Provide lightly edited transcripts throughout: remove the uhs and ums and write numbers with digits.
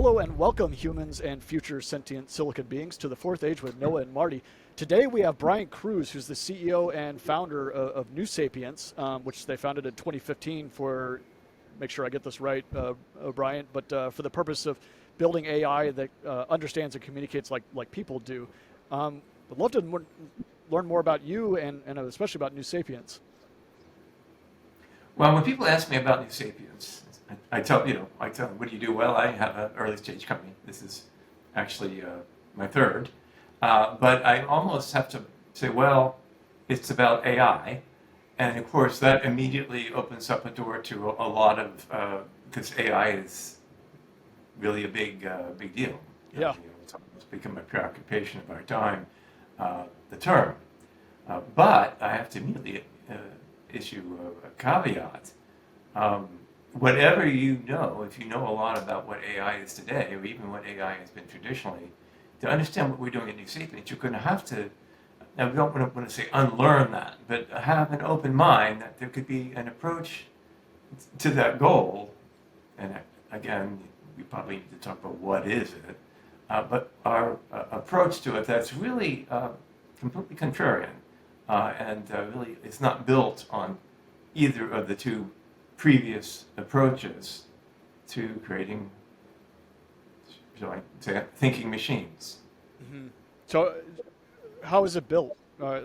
Hello and welcome, humans and future sentient silicon beings, to the Fourth Age with Noah and Marty. Today we have Bryant Cruse, who's the CEO and founder of New Sapience, which they founded in 2015 for, make sure I get this right, Bryant, but for the purpose of building AI that understands and communicates like people do. I'd love to learn more about you and especially about New Sapience. Well, when people ask me about New Sapience, I tell them, what do you do? Well, I have an early stage company. This is actually my third. But I almost have to say, well, it's about AI. And of course, that immediately opens up a door to a lot of, because AI is really a big deal. Yeah. It's almost become a preoccupation of our time, the term. But I have to immediately issue a caveat. Whatever you know, if you know a lot about what AI is today, or even what AI has been traditionally, to understand what we're doing at New Sapience, you're going to have to, now we don't want to say unlearn that, but have an open mind that there could be an approach to that goal. And again, we probably need to talk about what is it, but our approach to it that's really completely contrarian, and really it's not built on either of the two previous approaches to creating, shall I say, thinking machines. Mm-hmm. So, how is it built? Are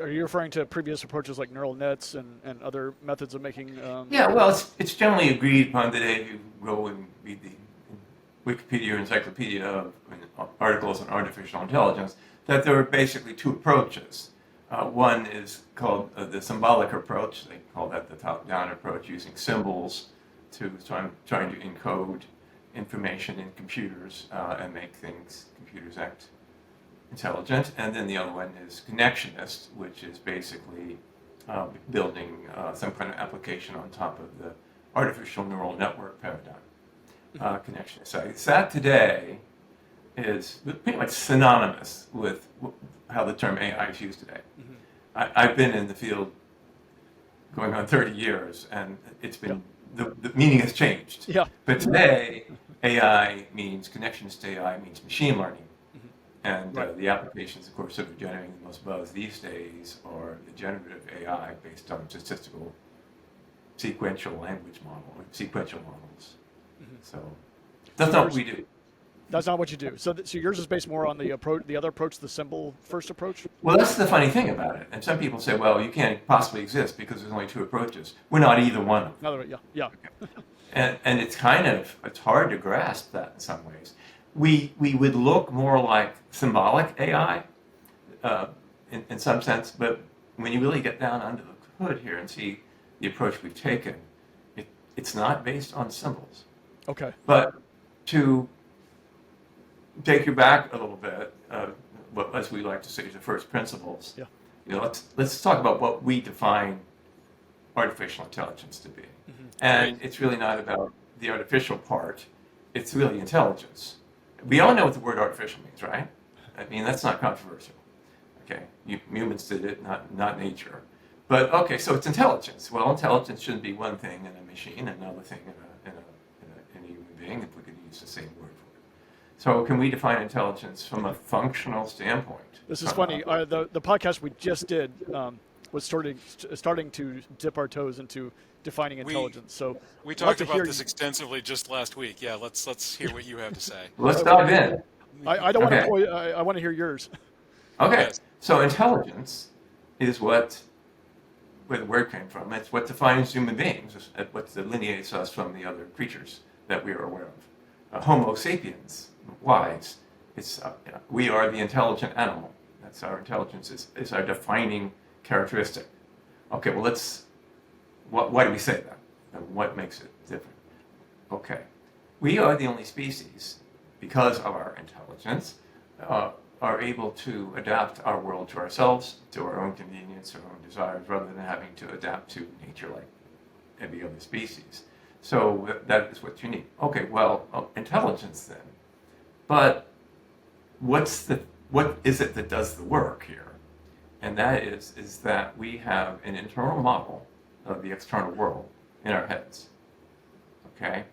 you referring to previous approaches like neural nets and other methods of making? Yeah, well, it's generally agreed upon today. If you go and read the Wikipedia or encyclopedia of articles on artificial intelligence, that there are basically two approaches. One is called the symbolic approach. They call that the top-down approach, using symbols to trying to encode information in computers and make computers act intelligent. And then the other one is connectionist, which is basically building some kind of application on top of the artificial neural network paradigm. Connectionist. So that today is pretty much synonymous with how the term AI is used today. Mm-hmm. I've been in the field going on 30 years, and it's been, the meaning has changed. Yeah. But today, AI means, connectionist AI means machine learning. Mm-hmm. And right. The applications, of course, that are generating the most buzz these days are the generative AI based on statistical sequential language model, or sequential models. Mm-hmm. So that's not what we do. That's not what you do. So yours is based more on the approach, the other approach, the symbol first approach? Well, that's the funny thing about it. And some people say, well, you can't possibly exist because there's only two approaches. We're not either one of them. Yeah. Okay. And it's hard to grasp that in some ways. We would look more like symbolic AI in some sense, but when you really get down under the hood here and see the approach we've taken, it's not based on symbols. Okay. But to take you back a little bit, what, as we like to say, the first principles. Yeah. Let's talk about what we define artificial intelligence to be. Mm-hmm. And right. It's really not about the artificial part. It's really intelligence. We all know what the word artificial means, right? I mean, that's not controversial. Okay, humans did it, not nature. But okay, so it's intelligence. Well, intelligence shouldn't be one thing in a machine, another thing in a human being, if we could use the same word for it. So can we define intelligence from a functional standpoint? This is funny. The podcast we just did was starting to dip our toes into defining intelligence. So we talked about this extensively just last week. Yeah, let's hear what you have to say. Let's dive in. I don't want to. I want to hear yours. Okay. Yes. So intelligence is where the word came from. It's what defines human beings. It's what delineates us from the other creatures that we are aware of. Homo sapiens. Wise. It's we are the intelligent animal. That's our intelligence is our defining characteristic. Okay, well why do we say that? And what makes it different? Okay, we are the only species, because of our intelligence, are able to adapt our world to ourselves, to our own convenience, our own desires, rather than having to adapt to nature like every other species. So that is what's unique. Okay, well, intelligence then. But what is it that does the work here? And that is that we have an internal model of the external world in our heads. Okay?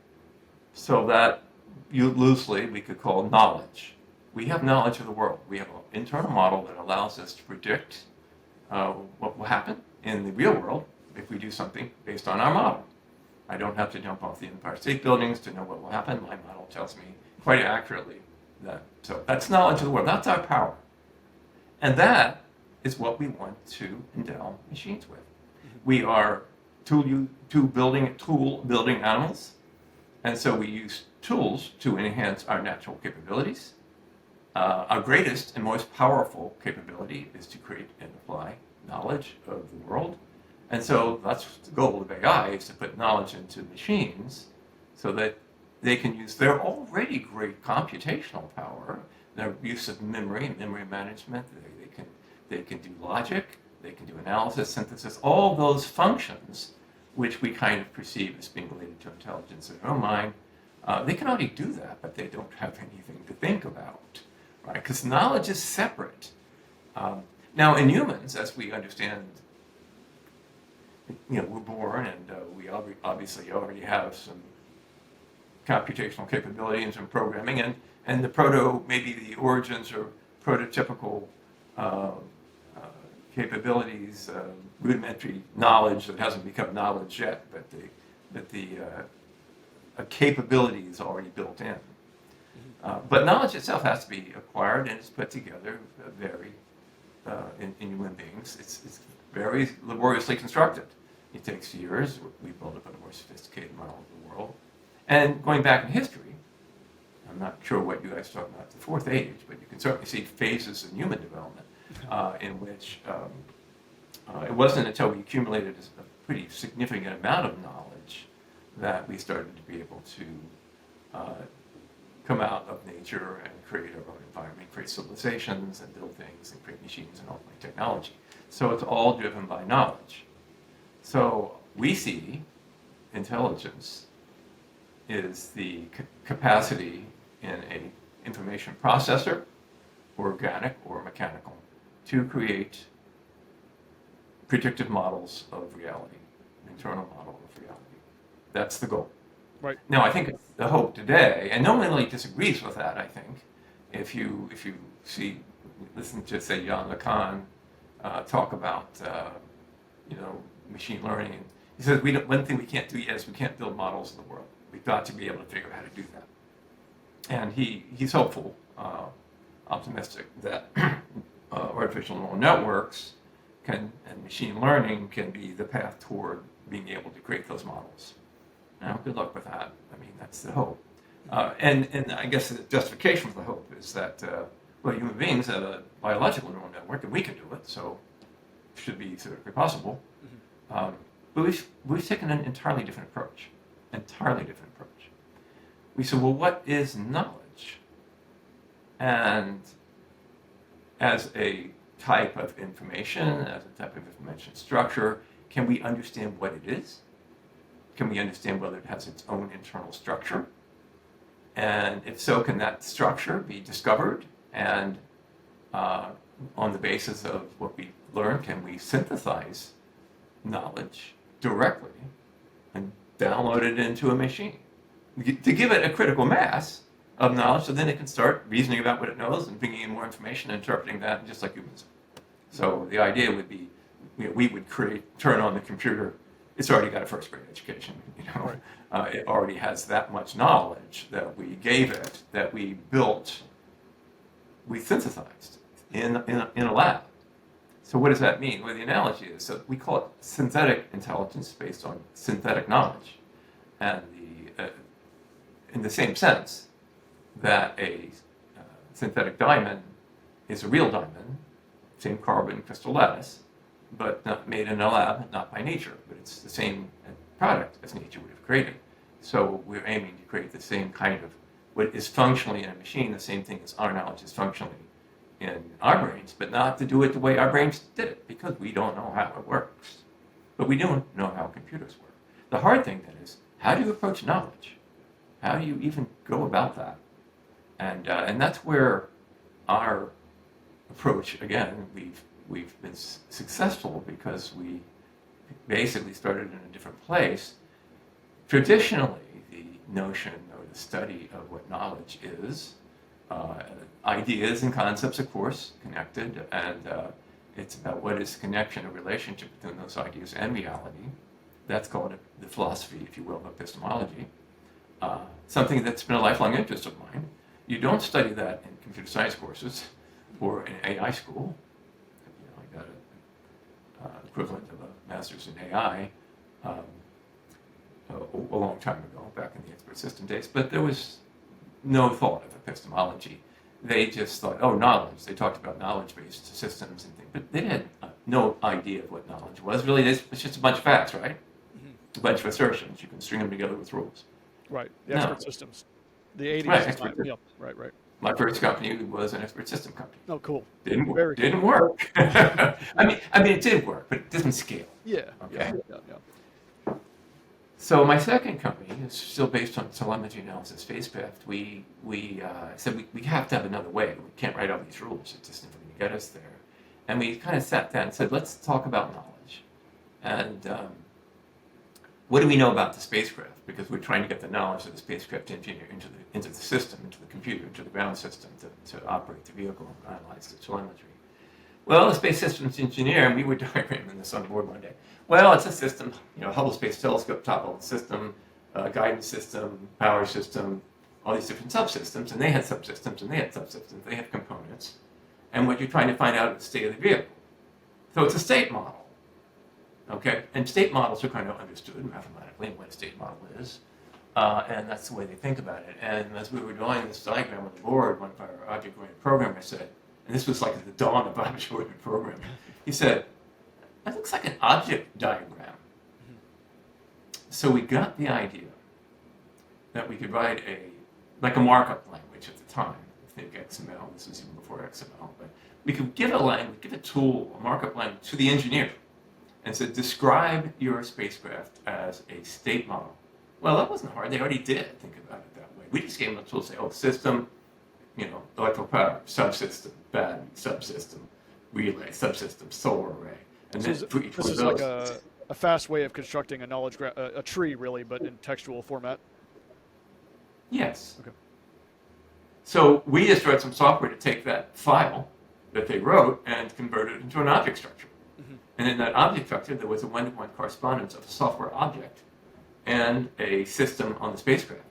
So that loosely we could call knowledge. We have knowledge of the world. We have an internal model that allows us to predict what will happen in the real world if we do something based on our model. I don't have to jump off the Empire State Buildings to know what will happen. My model tells me quite accurately that. So that's knowledge of the world. That's our power. And that is what we want to endow machines with. We are tool building animals. And so we use tools to enhance our natural capabilities. Our greatest and most powerful capability is to create and apply knowledge of the world. And so that's the goal of AI, is to put knowledge into machines so that they can use their already great computational power, their use of memory management. They can do logic, they can do analysis, synthesis, all those functions which we kind of perceive as being related to intelligence in our own mind. They can already do that, but they don't have anything to think about, right? Because knowledge is separate. Now, in humans, as we understand, we're born and we obviously already have some computational capability and some programming, and maybe the origins or prototypical capabilities, rudimentary knowledge that hasn't become knowledge yet, but the capability is already built in. But knowledge itself has to be acquired, and it's put together in human beings. It's very laboriously constructed. It takes years. We build up a more sophisticated model of the world. And going back in history, I'm not sure what you guys talk about the fourth age, but you can certainly see phases in human development in which it wasn't until we accumulated a pretty significant amount of knowledge that we started to be able to come out of nature and create our own environment, create civilizations and build things and create machines and ultimately technology. So it's all driven by knowledge. So we see intelligence is the capacity in an information processor, organic or mechanical, to create predictive models of reality, an internal model of reality. That's the goal. Right. Now, I think the hope today, and no one really disagrees with that, I think, if you listen to, say, Jan LeCun talk about, machine learning, and he says, one thing we can't do yet is we can't build models of the world. We've got to be able to figure out how to do that. And he's hopeful, optimistic that artificial neural networks and machine learning can be the path toward being able to create those models. Now, good luck with that. I mean, that's the hope. And I guess the justification for the hope is that, human beings have a biological neural network, and we can do it, so it should be theoretically possible. But we've taken an entirely different approach. We said, well, what is knowledge? And as a type of information, as a type of information structure, can we understand what it is? Can we understand whether it has its own internal structure? And if so, can that structure be discovered? And on the basis of what we learn, can we synthesize knowledge directly and download it into a machine to give it a critical mass of knowledge, so then it can start reasoning about what it knows and bringing in more information and interpreting that, just like humans. So the idea would be, we would turn on the computer. It's already got a first grade education, Right. It already has that much knowledge that we gave it, that we built, we synthesized in a lab. So what does that mean? Well, the analogy is, so we call it synthetic intelligence based on synthetic knowledge. And in the same sense that a synthetic diamond is a real diamond, same carbon crystal lattice, but not made in a lab, not by nature, but it's the same product as nature would have created. So we're aiming to create the same kind of, what is functionally in a machine, the same thing as our knowledge is functionally in our brains, but not to do it the way our brains did it, because we don't know how it works. But we do know how computers work. The hard thing then is, how do you approach knowledge? How do you even go about that? And that's where our approach, again, we've been successful because we basically started in a different place. Traditionally, the notion or the the study of what knowledge is. Ideas and concepts, of course, connected, and it's about what is the connection or relationship between those ideas and reality. That's called the philosophy, if you will, of epistemology. Something that's been a lifelong interest of mine. You don't study that in computer science courses or in AI school. I got an equivalent of a master's in AI a long time ago, back in the expert system days, but there was no thought of epistemology. They just thought, oh, knowledge. They talked about knowledge-based systems and things, but they had no idea of what knowledge was. Really, it's just a bunch of facts, right? A bunch of assertions. You can string them together with rules. Right. The expert systems. The 80s. Right. Yep. Right. My first company was an expert system company. Oh, cool. Didn't Cool. work. I mean, it did work, but it doesn't scale. Yeah. Okay. Yeah. So my second company is still based on telemetry analysis spacecraft. We said we have to have another way. We can't write all these rules. It's just never going to get us there. And we kind of sat down and said, let's talk about knowledge. And what do we know about the spacecraft? Because we're trying to get the knowledge of the spacecraft engineer into the system, into the computer, into the ground system to operate the vehicle and analyze the telemetry. Well, the space systems engineer, and we were diagramming this on board one day. Well, it's a system, Hubble Space Telescope, top-level system, guidance system, power system, all these different subsystems, and they had subsystems, and they had subsystems, they have components. And what you're trying to find out is the state of the vehicle. So it's a state model, okay? And state models are kind of understood mathematically what a state model is, and that's the way they think about it. And as we were drawing this diagram on the board, one of our object-oriented programmers said, and this was like at the dawn of object-oriented programming, he said, that looks like an object diagram. So we got the idea that we could write a markup language at the time. I think XML, this was even before XML, but we could give a tool, a markup language to the engineer and said, describe your spacecraft as a state model. Well, that wasn't hard. They already did think about it that way. We just gave them a tool to say, system, electrical power, subsystem, battery, subsystem, relay, subsystem, solar array. And this is like a fast way of constructing a knowledge graph, a tree really, but in textual format. Yes. Okay. So we just wrote some software to take that file that they wrote and convert it into an object structure. Mm-hmm. And in that object structure, there was a one-to-one correspondence of a software object and a system on the spacecraft.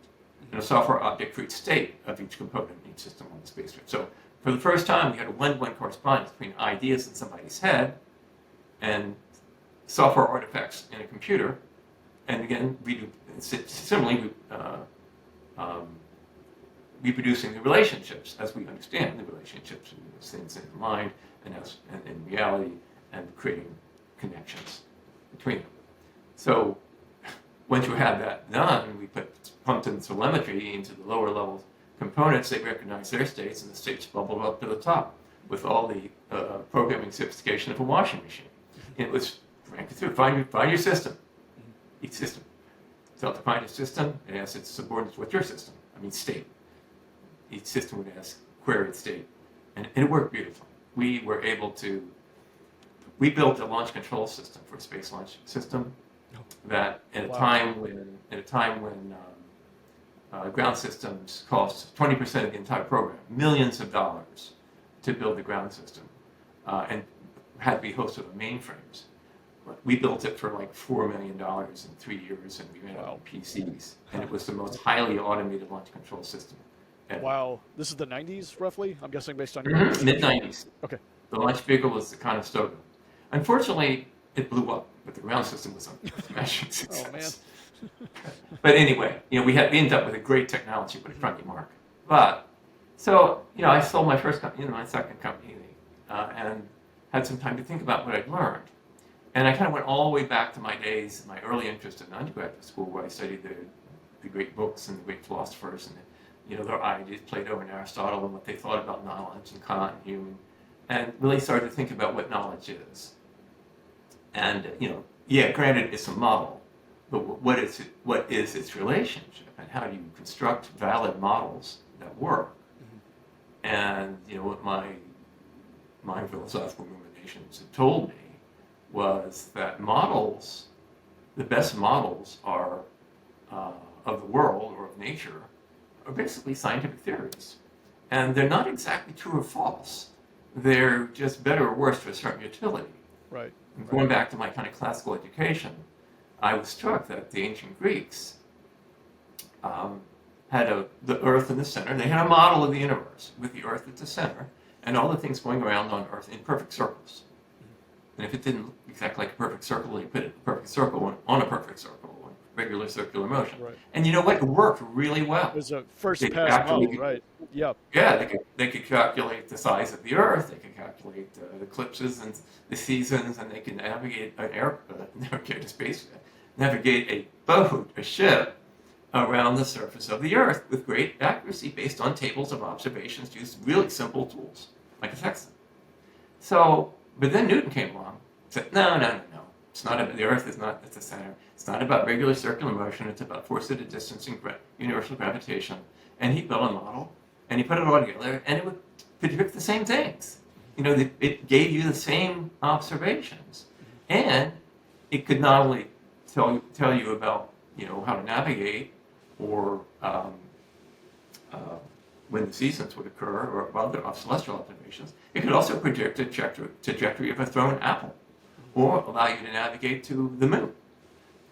And a software object for each state of each component in each system on the spacecraft. So for the first time, we had a one-to-one correspondence between ideas in somebody's head and software artifacts in a computer. And again, similarly, reproducing the relationships as we understand the relationships and those things in the mind and in reality, and creating connections between them. So once you had that done, we pumped in telemetry into the lower level components. They recognized their states, and the states bubbled up to the top with all the programming sophistication of a washing machine. It was rank it through. Find your system. Each system. So to find a system, it asks its subordinates, what's your system? State. Each system would ask query state. And it worked beautifully. We built a launch control system for a space launch system that at a time when ground systems cost 20% of the entire program, millions of dollars to build the ground system, and had to be hosted on mainframes. We built it for like $4 million in 3 years, and we ran it on PCs. And it was the most highly automated launch control system ever. Wow. This is the 90s, roughly? I'm guessing based on your mid-90s. Okay. The launch vehicle was the Conestoga. Unfortunately, it blew up, but the ground system was a smashing success. Oh, man. But anyway, we ended up with a great technology with a friendly mark. But, so, I sold my first company, my second company, and had some time to think about what I'd learned. And I kind of went all the way back to my days, my early interest in undergraduate school, where I studied the great books and the great philosophers and, their ideas, Plato and Aristotle, and what they thought about knowledge, and Kant and Hume, and really started to think about what knowledge is. And, granted, it's a model, but what is its relationship, and how do you construct valid models that work? Mm-hmm. And, what my philosophical ruminations had told me was that the best models are of the world or of nature, are basically scientific theories. And they're not exactly true or false. They're just better or worse for a certain utility. Right. And going back to my kind of classical education, I was struck that the ancient Greeks had the Earth in the center. They had a model of the universe with the Earth at the center and all the things going around on Earth in perfect circles. And if it didn't look exactly like a perfect circle, they put it in a perfect circle on a perfect circle, on regular circular motion. Right. And you know what? It worked really well. It was a first They pass actually model, right? Yep. Yeah, they could calculate the size of the Earth. They could calculate the eclipses and the seasons, and they could navigate navigate a boat, a ship, around the surface of the Earth with great accuracy based on tables of observations, used really simple tools like a sextant. So, but then Newton came along and said, no. It's not about, the Earth is not at the center. It's not about regular circular motion. It's about force at a distance and universal gravitation. And he built a model, and he put it all together, and it would predict the same things. It gave you the same observations, and it could not only tell you about how to navigate or when the seasons would occur or other celestial observations. It could also predict the trajectory of a thrown apple, or allow you to navigate to the moon.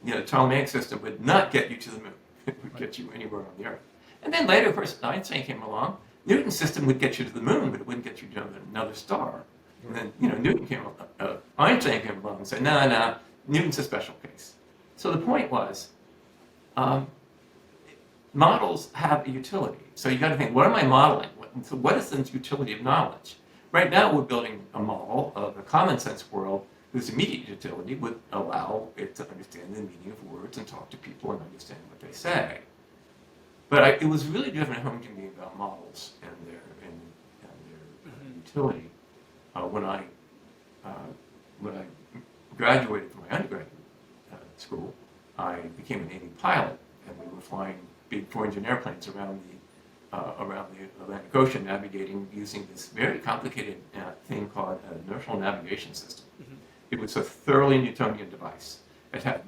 The Ptolemaic system would not get you to the moon. It would get you anywhere on the Earth. And then later, of course, Einstein came along. Newton's system would get you to the moon, but it wouldn't get you to another star. And then, Einstein came along and said, no, Newton's a special case. So the point was, models have a utility. So you got to think, what am I modeling? So what is the utility of knowledge? Right now, we're building a model of a common sense world whose immediate utility would allow it to understand the meaning of words and talk to people and understand what they say. But it was really driven home to me about models and their utility when I graduated from my undergraduate school. I became a Navy pilot, and we were flying big four-engine airplanes around the Atlantic Ocean, navigating using this very complicated thing called an inertial navigation system. Mm-hmm. It was a thoroughly Newtonian device. It had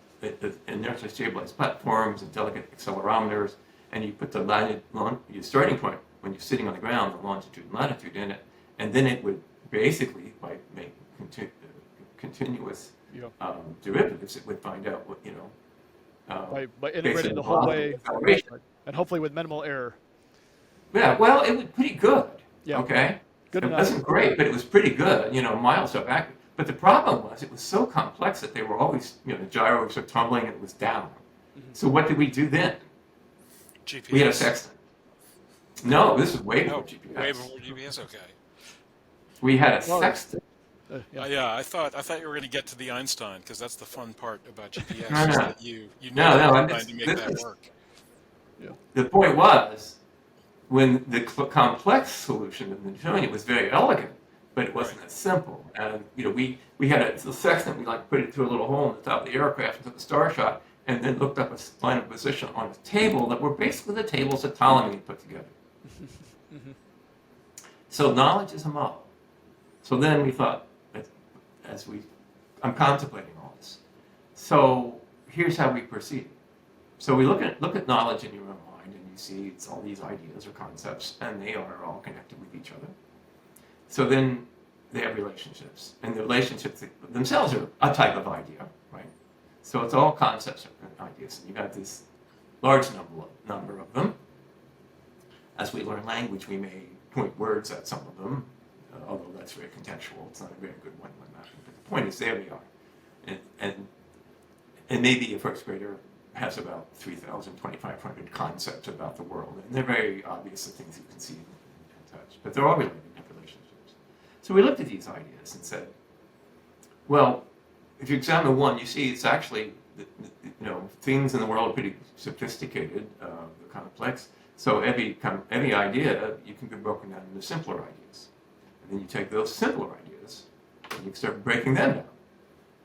inertially stabilized platforms and delicate accelerometers, and you put your starting point when you're sitting on the ground, the longitude and latitude in it, and then it would basically, by making continuous derivatives, it would find out what, by integrating the whole way, and hopefully with minimal error. Yeah, well, it was pretty good. Yeah. Okay? Good enough. It wasn't great, but it was pretty good, miles up accurate. But the problem was it was so complex that they were always, the gyros were tumbling and it was down. Mm-hmm. So what did we do then? GPS. We had a sextant. No, this is way before GPS. Way before GPS, okay. We had a sextant. Yeah, I thought you were going to get to the Einstein, because that's the fun part about GPS. No. Is that you Einstein to make that work. Yeah. The point was, when the complex solution of the Newtonian was very elegant, but it wasn't as simple. And we had a sextant. We put it through a little hole in the top of the aircraft and took a star shot, and then looked up a line of position on a table that were basically the tables that Ptolemy had put together. Mm-hmm. So knowledge is a model. So then we thought, I'm contemplating all this. So here's how we proceed. So we look at knowledge in your own mind, and you see it's all these ideas or concepts, and they are all connected with each other. So then they have relationships, and the relationships themselves are a type of idea, right? So it's all concepts and ideas, and you got this large number of them. As we learn language, we may point words at some of them, although that's very contextual. It's not a very good one-to-one mapping. But the point is, there we are. And maybe a first grader has about 3,000, 2,500 concepts about the world, and they're very obvious, the things you can see and touch. But they're all related to relationships. So we looked at these ideas and said, well, if you examine one, you see it's actually, things in the world are pretty sophisticated, complex. So every idea, you can be broken down into simpler ideas. And then you take those simpler ideas and you start breaking them down.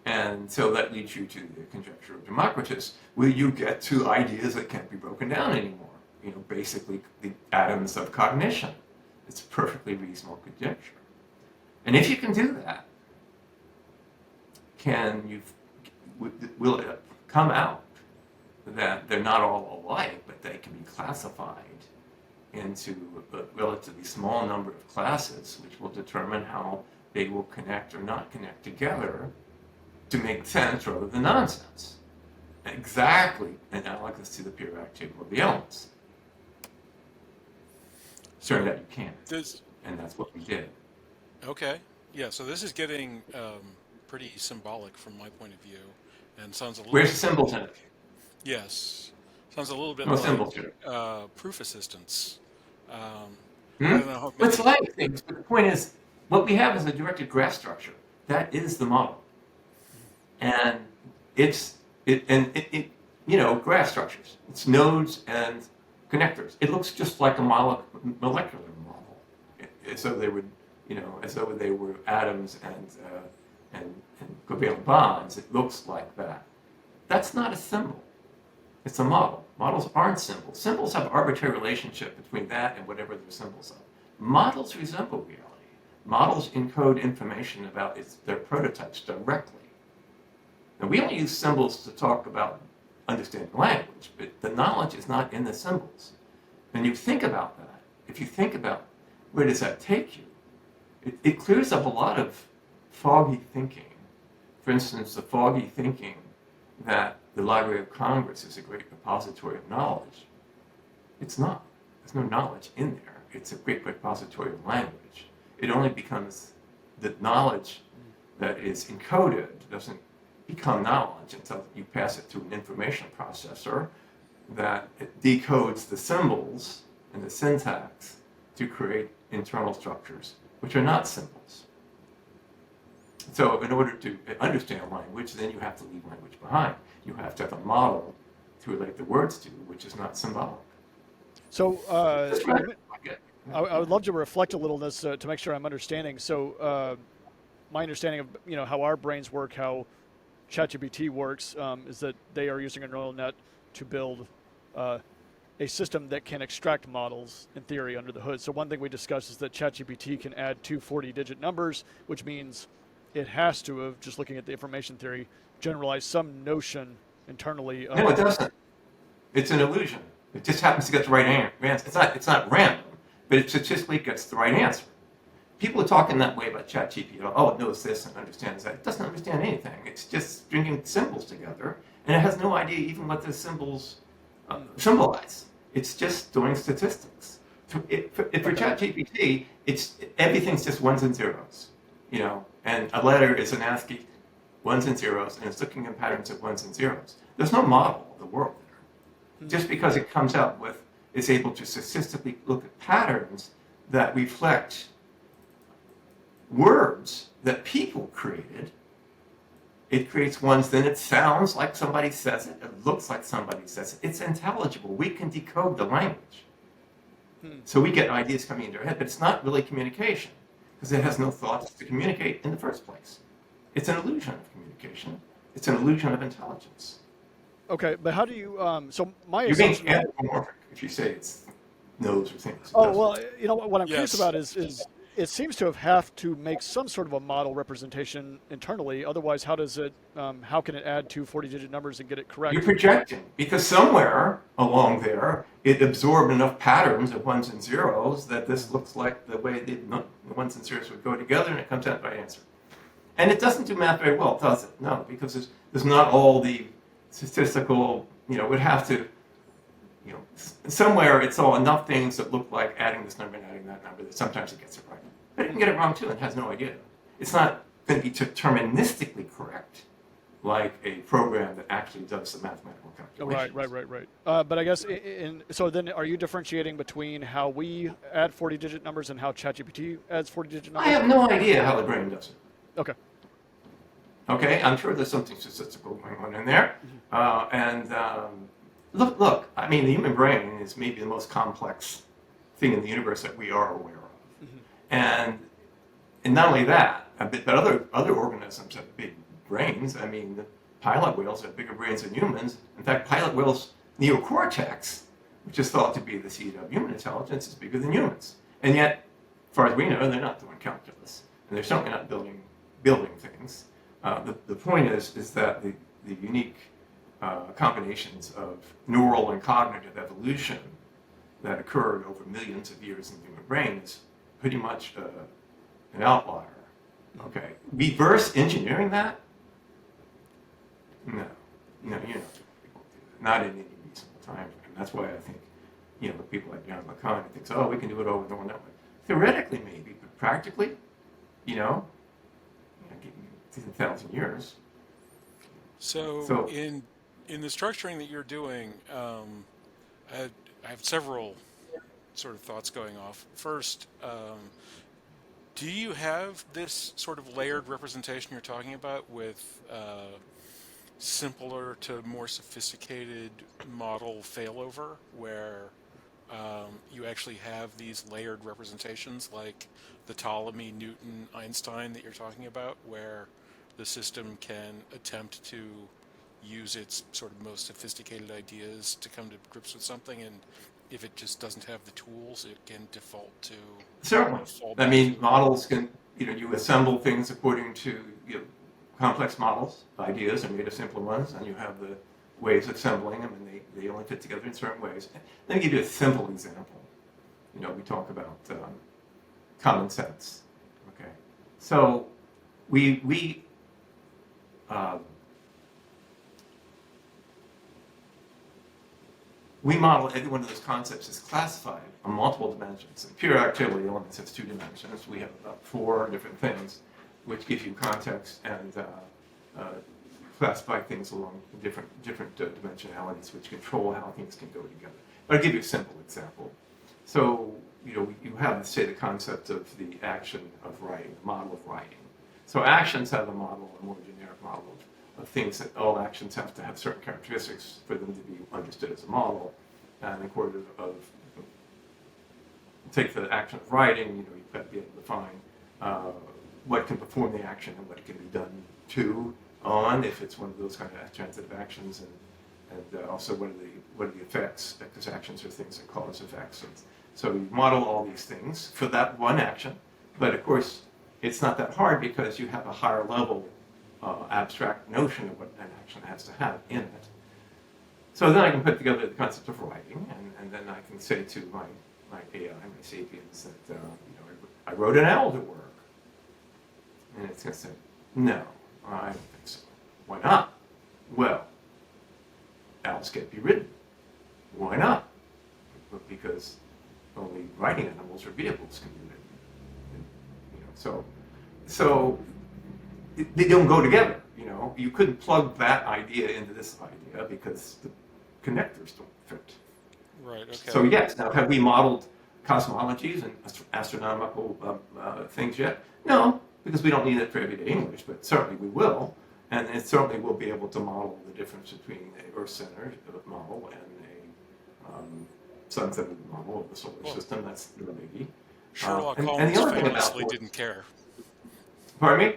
And so that leads you to the conjecture of Democritus, where you get to ideas that can't be broken down anymore. Basically the atoms of cognition. It's a perfectly reasonable conjecture. And if you can do that, will it come out that they're not all alike, but they can be classified into a relatively small number of classes, which will determine how they will connect or not connect together to make sense rather than nonsense. Exactly analogous to the periodic table of the elements. Turned out you can't, and that's what we did. Okay. Yeah, so this is getting pretty symbolic from my point of view, and sounds a little Where's bit the symbols in it? yes, sounds a little bit No like symbols here. proof assistance. Um, I Hmm? don't know how It's many. like things, but the point is, what we have is a directed graph structure. That is the model. And graph structures. It's nodes and connectors. It looks just like a molecular model, as though they would, as though they were atoms and covalent bonds. It looks like that. That's not a symbol. It's a model. Models aren't symbols. Symbols have an arbitrary relationship between that and whatever they're symbols of. Models resemble reality. Models encode information about their prototypes directly. Now, we only use symbols to talk about understanding language, but the knowledge is not in the symbols. When you think about that, if you think about where does that take you, it clears up a lot of foggy thinking. For instance, the foggy thinking that the Library of Congress is a great repository of knowledge. It's not. There's no knowledge in there. It's a great repository of language. It only becomes the knowledge that is encoded doesn't become knowledge until you pass it to an information processor that it decodes the symbols and the syntax to create internal structures, which are not symbols. So in order to understand language, then you have to leave language behind. You have to have a model to relate the words to, which is not symbolic. So That's right. I would love to reflect a little on this to make sure I'm understanding. So my understanding of how our brains work, how ChatGPT works, is that they are using a neural net to build a system that can extract models in theory under the hood. So one thing we discussed is that ChatGPT can add two 40-digit numbers, which means it has to have, just looking at the information theory, generalized some notion internally of. No, it doesn't. It's an illusion. It just happens to get the right answer. It's not random, but it statistically gets the right answer. People are talking that way about ChatGPT. Oh, it knows this and understands that. It doesn't understand anything. It's just stringing symbols together, and it has no idea even what the symbols symbolize. It's just doing statistics. For ChatGPT, everything's just ones and zeros, and a letter is an ASCII ones and zeros, and it's looking at patterns of ones and zeros. There's no model of the world there. Just because it comes out is able to statistically look at patterns that reflect words that people created. It creates ones, then it sounds like somebody says it, it looks like somebody says it. It's intelligible. We can decode the language. So we get ideas coming into our head, but it's not really communication because it has no thoughts to communicate in the first place. It's an illusion of communication. It's an illusion of intelligence. Okay, but how do you? So my You're being assumption. anthropomorphic if you say it's knows or thinks. Oh well, what I'm curious Yes. about is it seems to have to make some sort of a model representation internally. Otherwise, how does it? How can it add two 40-digit numbers and get it correct? You're projecting because somewhere along there it absorbed enough patterns of ones and zeros that this looks like the way the ones and zeros would go together, and it comes out by answer. And it doesn't do math very well, does it? No, because there's not all the statistical. Would have to. Somewhere it's all enough things that look like adding this number and adding that number that sometimes it gets it right. But it can get it wrong too and has no idea. It's not going to be deterministically correct like a program that actually does the mathematical calculations. Right. But I guess so then are you differentiating between how we add 40-digit numbers and how ChatGPT adds 40-digit numbers? I have no idea how the brain does it. Okay. Okay, I'm sure there's something statistical going on in there. Look, I mean, the human brain is maybe the most complex thing in the universe that we are aware of. And not only that, but other organisms have big brains. I mean, the pilot whales have bigger brains than humans. In fact, pilot whales' neocortex, which is thought to be the seat of human intelligence, is bigger than humans. And yet, as far as we know, they're not doing calculus. And they're certainly not building things. The point is that the unique combinations of neural and cognitive evolution that occurred over millions of years in the human brain is pretty much an outlier. Okay, reverse engineering that? No, you're not going to be able to do that. Not in any reasonable time frame. That's why I think, people like John McConnell thinks, oh, we can do it over and over and over. Theoretically, maybe, but practically, 10,000 years. So in the structuring that you're doing, I have several sort of thoughts going off. First, do you have this sort of layered representation you're talking about with simpler to more sophisticated model failover, where you actually have these layered representations like the Ptolemy, Newton, Einstein that you're talking about, where the system can attempt to use its sort of most sophisticated ideas to come to grips with something, and if it just doesn't have the tools, it can default to Certainly. fall I back mean, to models can, you assemble things according to complex models, ideas are made of simpler ones, and you have the ways of assembling them, and they only fit together in certain ways. Let me give you a simple example. We talk about common sense. Okay, so we model every one of those concepts as classified on multiple dimensions. In pure activity elements, it's 2 dimensions. We have about 4 different things, which give you context and classify things along different dimensionalities, which control how things can go together. But I'll give you a simple example. So, you have, say, the concept of the action of writing, the model of writing. So actions have a model, a more generic model of things that all actions have to have certain characteristics for them to be understood as a model. And in order of take the action of writing, you've got to be able to define what can perform the action and what it can be done to, on, if it's one of those kind of transitive actions, and also what are the effects, because actions are things that cause effects. And so you model all these things for that one action, but of course it's not that hard because you have a higher level abstract notion of what an action has to have in it. So then I can put together the concept of writing, and then I can say to my AI, my Sapience, that I wrote an owl to work. And it's going to say, no, I don't think so. Why not? Well, owls can't be ridden. Why not? Because only riding animals or vehicles can be ridden. So they don't go together. You couldn't plug that idea into this idea because the connectors don't fit. right. Okay. So yes, now have we modeled cosmologies and astronomical things yet? No, because we don't need it for everyday English, but certainly we will. And it certainly will be able to model the difference between a Earth-centered model and a sun-centered model of the solar system. That's the biggie. Sherlock and Holmes the other thing famously about didn't care. Pardon me?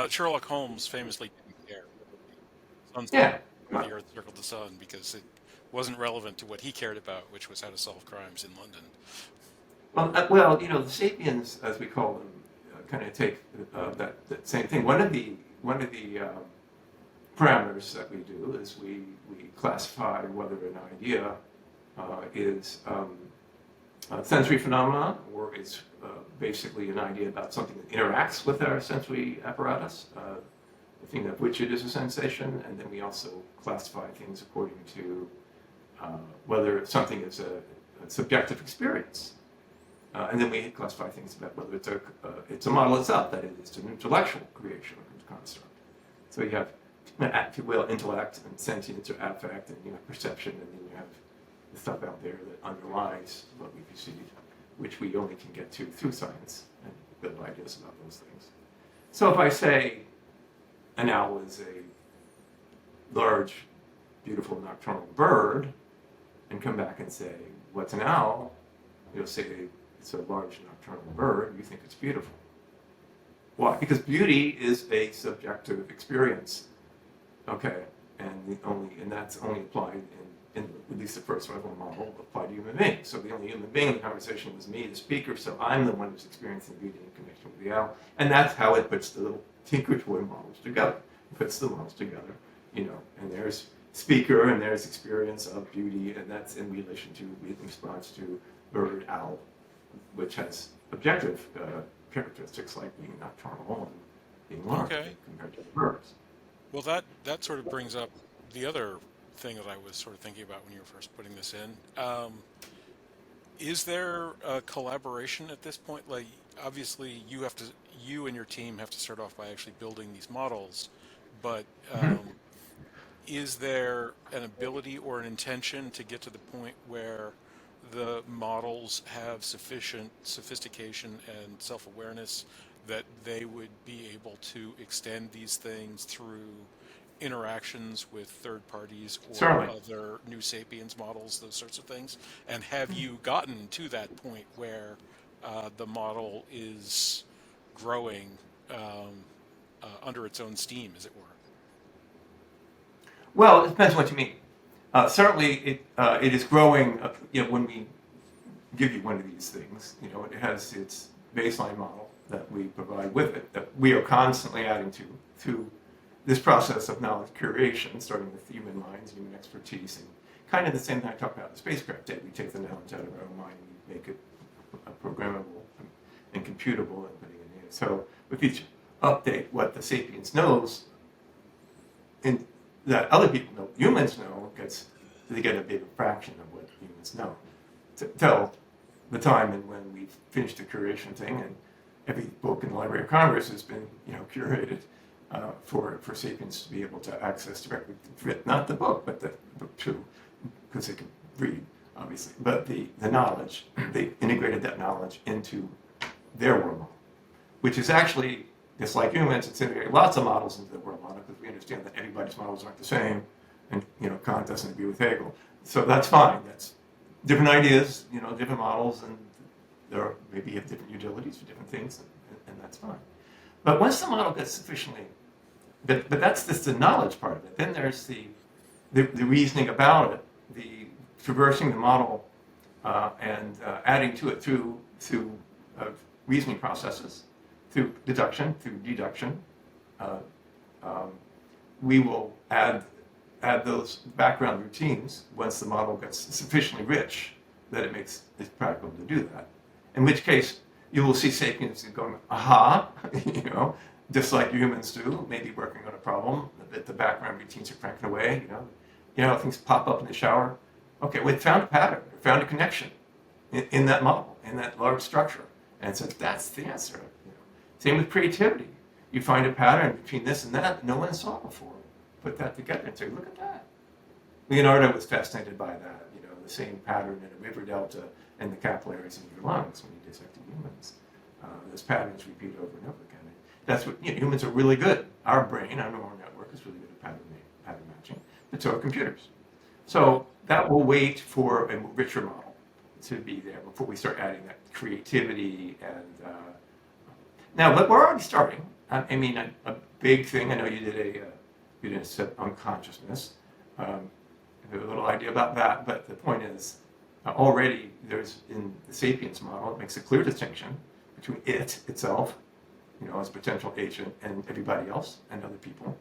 Sherlock Holmes famously didn't care Yeah. whether the Earth circled the sun, because it wasn't relevant to what he cared about, which was how to solve crimes in London. Well, the Sapiens, as we call them, kind of take that same thing. One of the parameters that we do is we classify whether an idea is a sensory phenomenon, or it's basically an idea about something that interacts with our sensory apparatus, the thing of which it is a sensation, and then we also classify things according to whether something is a subjective experience. And then we classify things about whether it's a model itself, that it's an intellectual creation or construct. So you have, if you will, intellect and sentience or affect, and you have perception, and then you have the stuff out there that underlies what we perceive, which we only can get to through science and build ideas about those things. So if I say an owl is a large, beautiful nocturnal bird, and come back and say, what's an owl? You'll say it's a large nocturnal bird, you think it's beautiful. Why? Because beauty is a subjective experience. Okay, and that's only applied in at least the first level model applied to human beings. So the only human being in the conversation was me, the speaker, so I'm the one who's experiencing beauty in connection with the owl. And that's how it puts the little tinker toy models together. It puts the models together, and there's speaker, and there's experience of beauty, and that's in relation to, in response to bird, owl, which has objective characteristics like being nocturnal and being large Okay. compared to the birds. Well, that sort of brings up the other thing that I was sort of thinking about when you were first putting this in. Is there a collaboration at this point? Like, obviously, you and your team have to start off by actually building these models, but is there an ability or an intention to get to the point where the models have sufficient sophistication and self-awareness that they would be able to extend these things through interactions with third parties or Certainly. other new Sapiens models, those sorts of things? And have you gotten to that point where the model is growing under its own steam, as it were? Well, it depends what you mean. Certainly, it is growing. When we give you one of these things, it has its baseline model that we provide with it, that we are constantly adding to through this process of knowledge curation, starting with human minds, human expertise, and kind of the same thing I talked about in the spacecraft day. We take the knowledge out of our own mind and we make it programmable and computable and putting it in. So with each update, what the Sapiens knows, and that other people know, humans know, they get a bigger fraction of what humans know. Till the time and when we finish the curation thing, and every book in the Library of Congress has been, curated for Sapiens to be able to access directly, not the book, but the book too, because they can read, obviously. But the knowledge, they integrated that knowledge into their world model, which is actually, just like humans, it's integrating lots of models into the world model because we understand that everybody's models aren't the same, and Kant doesn't agree with Hegel. So that's fine. That's different ideas, different models, and there are maybe have different utilities for different things, and that's fine. But once the model gets sufficiently, but that's just the knowledge part of it. Then there's the reasoning about it, the traversing the model and adding to it through reasoning processes, through deduction, through deduction. We will add those background routines once the model gets sufficiently rich that it makes it practical to do that. In which case, you will see Sapiens going, aha, just like humans do, maybe working on a problem, that the background routines are cranking away, things pop up in the shower. Okay, we found a pattern, found a connection in that model, in that large structure. And so that's the answer. Same with creativity. You find a pattern between this and that no one saw before. Put that together and say, look at that. Leonardo was fascinated by that, the same pattern in a river delta and the capillaries in your lungs when you dissected humans. Those patterns repeat over and over again. That's what humans are really good. Our brain, our neural network, is really good at pattern matching, but so are computers. So that will wait for a richer model to be there before we start adding that creativity and now, but we're already starting. A big thing. I know you did a set on consciousness. I have a little idea about that, but the point is, already there's in the Sapiens model, it makes a clear distinction between it itself, as potential agent, and everybody else and other people.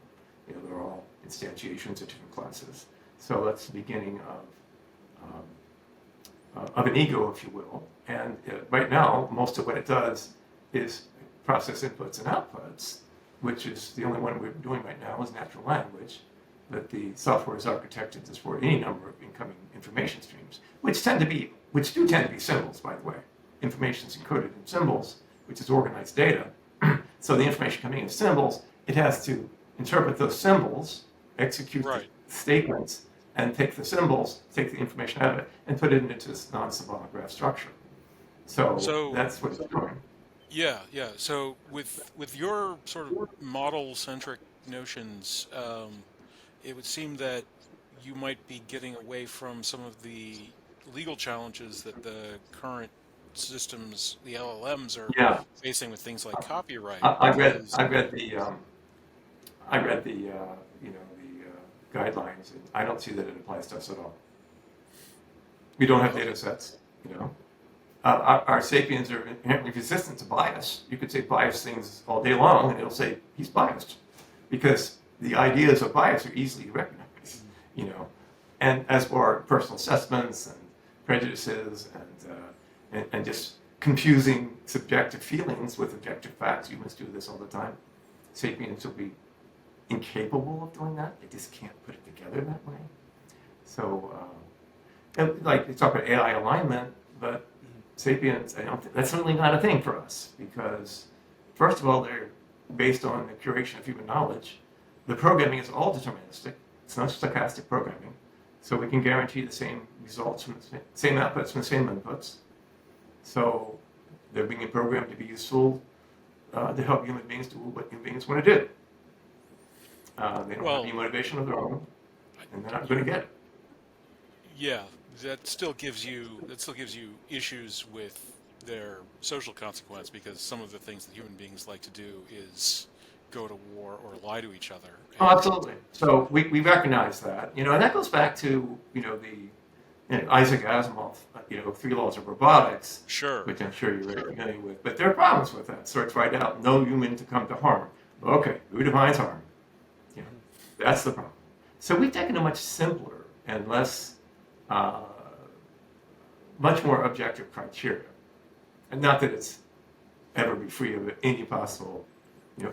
They're all instantiations of different classes. So that's the beginning of an ego, if you will. And right now, most of what it does is process inputs and outputs, which is the only one we're doing right now is natural language. But the software is architected to support any number of incoming information streams, which do tend to be symbols, by the way. Information is encoded in symbols, which is organized data. So the information coming in symbols, it has to interpret those symbols, execute the statements, and take the symbols, take the information out of it, and put it into this non-symbolic graph structure. So that's what it's doing. Yeah. So with your sort of model-centric notions, it would seem that you might be getting away from some of the legal challenges that the current systems, the LLMs, are facing with things like copyright. I read the guidelines, and I don't see that it applies to us at all. We don't have data sets, Our sapiens are inherently resistant to bias. You could say biased things all day long, and it'll say he's biased, because the ideas of bias are easily recognized. you know. And as for our personal assessments and prejudices and just confusing subjective feelings with objective facts, humans do this all the time. Sapiens will be incapable of doing that. They just can't put it together that way. So, like, you talk about AI alignment, but Sapiens, I don't think, that's certainly not a thing for us, because first of all, they're based on the curation of human knowledge. The programming is all deterministic. It's not stochastic programming. So we can guarantee the same results from the same outputs from the same inputs. So they're being programmed to be useful to help human beings do what human beings want to do. They don't have any motivation of their own, and they're not going to get it. Yeah, that still gives you issues with their social consequence, because some of the things that human beings like to do is go to war or lie to each other. Oh, absolutely. So we recognize that, and that goes back to, Isaac Asimov, 3 laws of robotics, Sure. which I'm sure you're very familiar with. But there are problems with that. So it's right out, no human to come to harm. Okay, who defines harm? That's the problem. So we've taken a much simpler and less, much more objective criteria. And not that it's ever be free of any possible,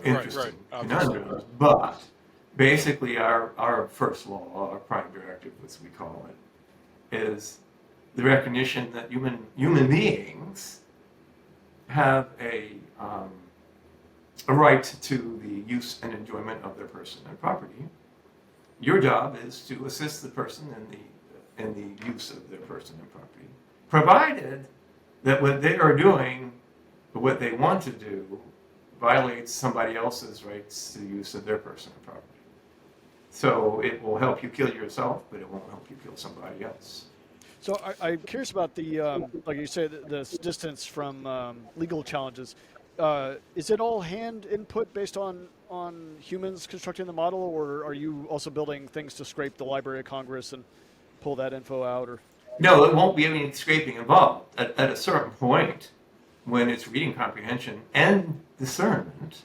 interesting conundrums, but basically our first law, our prime directive, as we call it, is the recognition that human beings have a right to the use and enjoyment of their person and property. Your job is to assist the person in the use of their person and property, provided that what they are doing, what they want to do, violates somebody else's rights to the use of their person and property. So it will help you kill yourself, but it won't help you kill somebody else. So I'm curious about the, like you say, the distance from legal challenges. Is it all hand input based on humans constructing the model, or are you also building things to scrape the Library of Congress and pull that info out? Or no, it won't be any scraping involved. At a certain point, when its reading comprehension and discernment,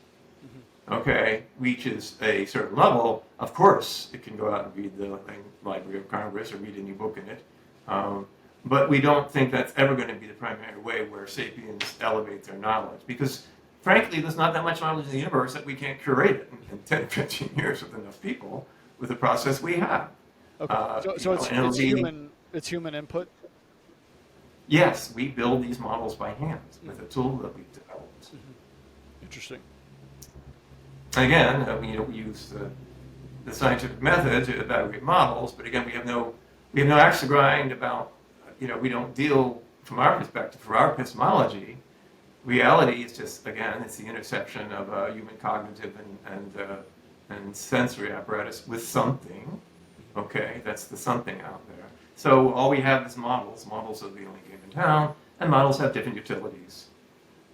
reaches a certain level, of course, it can go out and read the Library of Congress or read any book in it. But we don't think that's ever going to be the primary way where sapiens elevate their knowledge, because frankly, there's not that much knowledge in the universe that we can't curate it in 10, 15 years with enough people with the process we have. Okay, so it's human input? Yes, we build these models by hand with a tool that we've developed. Interesting. Again, we use the scientific method to evaluate models, but again, we have no axe to grind about, we don't deal from our perspective, for our epistemology. Reality is just, again, it's the intersection of human cognitive and sensory apparatus with something. Okay, that's the something out there. So all we have is models. Models are the only game in town, and models have different utilities.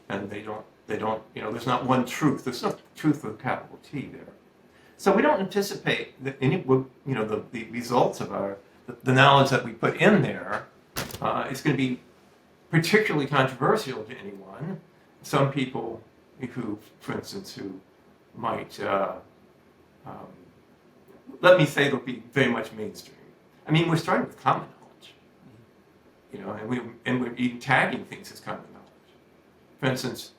And they don't, there's not one truth. There's no truth with a capital T there. So we don't anticipate that any, the results of the knowledge that we put in there is going to be particularly controversial to anyone. Some people who, for instance, who might, let me say, it'll be very much mainstream. I mean, we're starting with common knowledge, and we're even tagging things as common knowledge. For instance,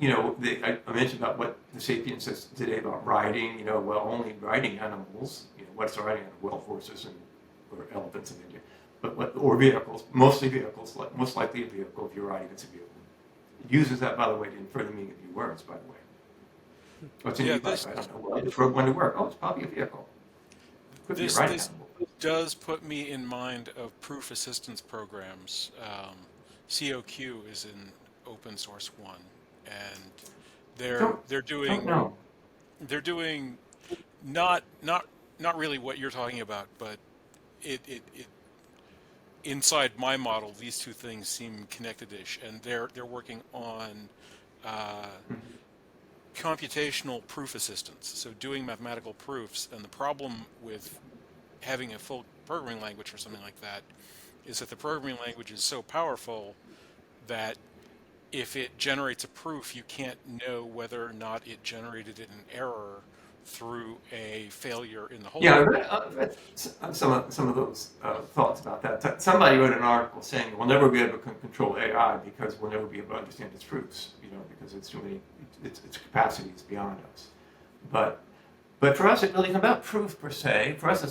I mentioned about what the Sapiens says today about riding. Only riding animals. What's riding animal? Well, horses or elephants in India, or vehicles. Mostly vehicles. Most likely a vehicle if you're riding. It's a vehicle. It uses that, by the way, to infer the meaning of your words. By the way, what's in your bike? I don't know. Well, it's for when to work. Oh, it's probably a vehicle. Could be a riding animal. Does put me in mind of proof assistance programs. COQ is in open source one, and they're doing not really what you're talking about, but it inside my model, these two things seem connected-ish, and they're working on computational proof assistance, so doing mathematical proofs. And the problem with having a full programming language or something like that is that the programming language is so powerful that if it generates a proof, you can't know whether or not it generated it in error through a failure in the whole. Yeah, I've read some of those thoughts about that. Somebody wrote an article saying we'll never be able to control AI because we'll never be able to understand its proofs, because it's too many, its capacity is beyond us. But for us, it really isn't about proof per se. For us,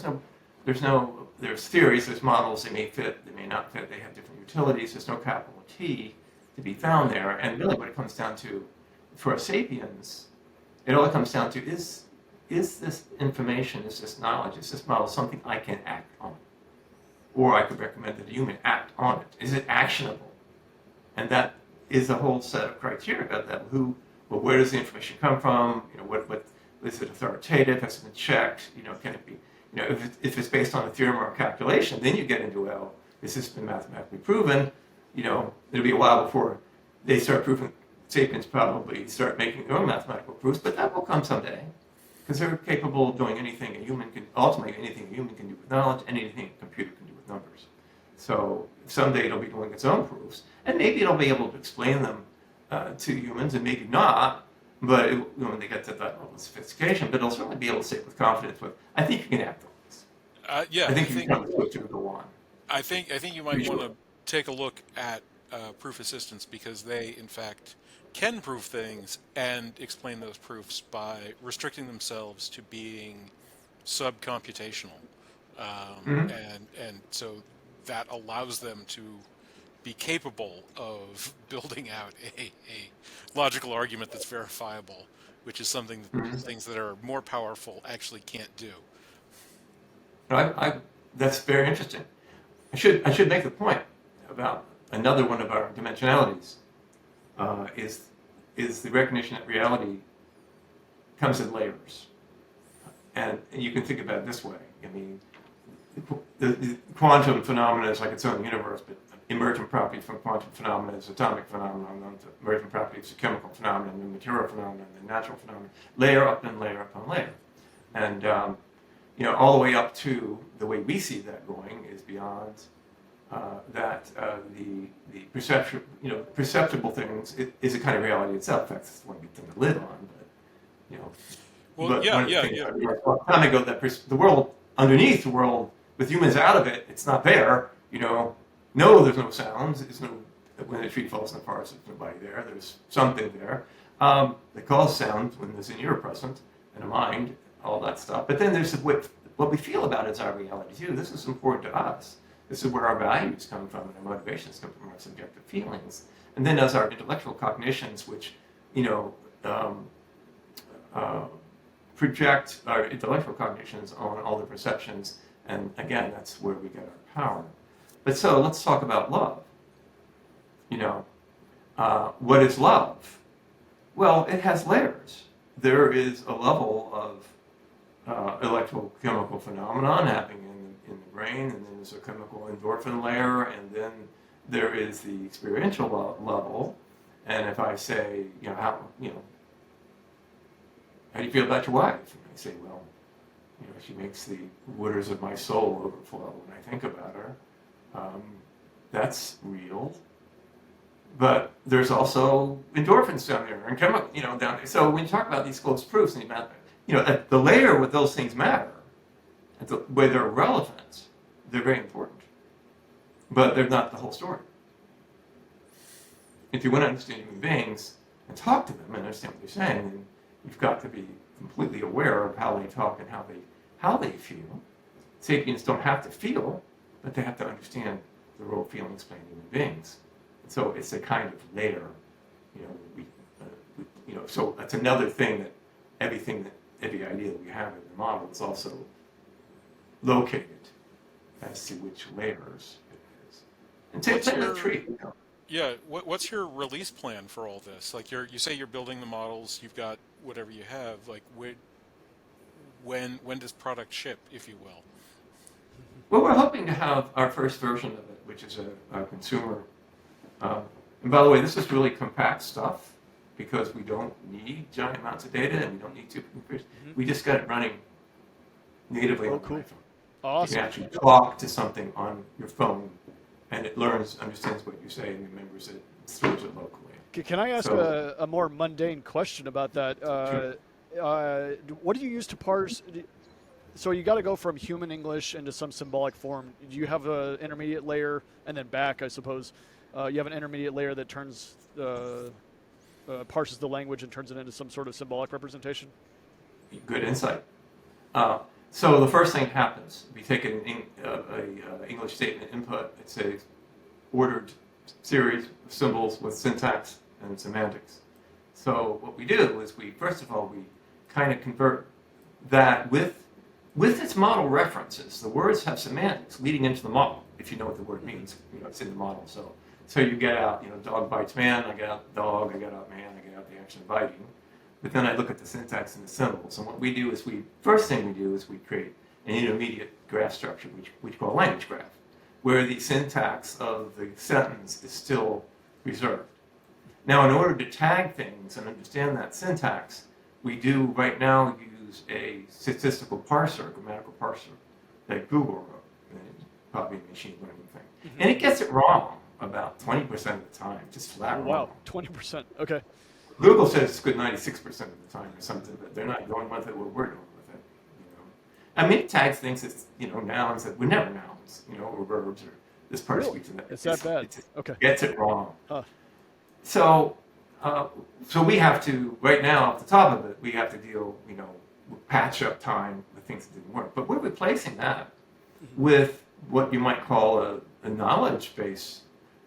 there's theories, there's models, they may fit, they may not fit, they have different utilities. There's no capital T to be found there. And really, what it comes down to, for a sapiens, it all comes down to is this information, is this knowledge, is this model something I can act on? Or I could recommend that a human act on it. Is it actionable? And that is a whole set of criteria that where does the information come from? What is it authoritative? Has it been checked? Can it be, if it's based on a theorem or a calculation, then you get into, well, this has been mathematically proven. It'll be a while before they start proving, sapiens probably start making their own mathematical proofs, but that will come someday. Because they're capable of doing anything a human can, ultimately anything a human can do with knowledge, and anything a computer can do with numbers. So someday it'll be doing its own proofs, and maybe it'll be able to explain them to humans, and maybe not, but when they get to that level of sophistication, but it'll certainly be able to say with confidence, I think you can act on this. Yeah, I think you can come to it to go on. I think you might want to take a look at proof assistants, because they, in fact, can prove things and explain those proofs by restricting themselves to being sub-computational. And so that allows them to be capable of building out a logical argument that's verifiable, which is something that things that are more powerful actually can't do. That's very interesting. I should make the point about another one of our dimensionalities. Is the recognition that reality comes in layers. And you can think about it this way. I mean, the quantum phenomena is like its own universe, but emergent properties from quantum phenomena is atomic phenomenon, emergent properties are chemical phenomena, and material phenomena, and natural phenomena, layer up and layer up on layer. And, all the way up to the way we see that going is beyond the perceptible things is a kind of reality itself. In fact, it's the one we tend to live on. But time ago, the world underneath the world with humans out of it, it's not there. No, there's no sounds. There's no, when a tree falls in the forest, there's nobody there. There's something there that causes sound when there's an ear present and a mind, all that stuff. But then there's what we feel about is our reality too. This is important to us. This is where our values come from and our motivations come from, our subjective feelings. And then there's our intellectual cognitions, which, project our intellectual cognitions on all the perceptions. And again, that's where we get our power. But so let's talk about love. What is love? Well, it has layers. There is a level of electrochemical phenomenon happening in the brain, and then there's a chemical endorphin layer, and then there is the experiential level. And if I say, how do you feel about your wife? And I say, well, she makes the waters of my soul overflow when I think about her. That's real. But there's also endorphins down there and chemical, down there. So when you talk about these close proofs, and at the layer where those things matter, where they're relevant, they're very important. But they're not the whole story. If you want to understand human beings and talk to them and understand what they're saying, then you've got to be completely aware of how they talk and how they feel. Sapiens don't have to feel, but they have to understand the role of feelings play in human beings. And so it's a kind of layer, so that's another thing that every idea that we have in the model is also located as to which layers it is. And take the tree. Yeah, what's your release plan for all this? Like you say you're building the models, you've got whatever you have. Like when does product ship, if you will? Well, we're hoping to have our first version of it, which is a consumer. And by the way, this is really compact stuff because we don't need giant amounts of data and we don't need supercomputers. We just got it running natively on the iPhone. Awesome. You can actually talk to something on your phone, and it understands what you say, and remembers it, stores it locally. Can I ask a more mundane question about that? Sure. what do you use to parse? So you got to go from human English into some symbolic form. Do you have an intermediate layer and then back, I suppose? You have an intermediate layer that turns parses the language and turns it into some sort of symbolic representation? Good insight. So the first thing happens, we take an English statement input. It's a ordered series of symbols with syntax and semantics. So what we do is first of all, we kind of convert that with its model references. The words have semantics leading into the model, if you know what the word means. It's in the model. So you get out, dog bites man, I get out dog, I get out man, I get out the action of biting. But then I look at the syntax and the symbols. And what we do is first thing we do is we create an intermediate graph structure, which we call a language graph, where the syntax of the sentence is still reserved. Now, in order to tag things and understand that syntax, we do right now use a statistical parser, a grammatical parser, that Google wrote, probably a machine learning thing. Mm-hmm. And it gets it wrong about 20% of the time, just flat wrong. Wow, 20%, okay. Google says it's good 96% of the time or something, but they're not going with it what we're doing with it. I mean, it tags things as, nouns that were never nouns, or verbs, or this part speaks of that. It's that bad? Okay. Gets it wrong. Huh. So we have to, right now, off the top of it, we have to deal, with patch up time with things that didn't work. But we're replacing that with what you might call a knowledge-based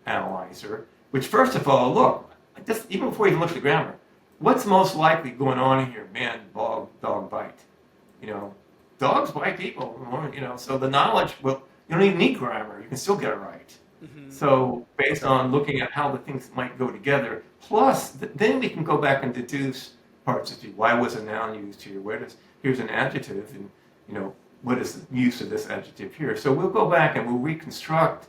analyzer, which first of all, look, just even before you even look at the grammar, what's most likely going on here? Man, dog bite. Dogs bite people. So the knowledge, well, you don't even need grammar. You can still get it right. Mm-hmm. So based on looking at how the things might go together, plus then we can go back and deduce parts of why was a noun used here? Here's an adjective, and what is the use of this adjective here? So we'll go back and we'll reconstruct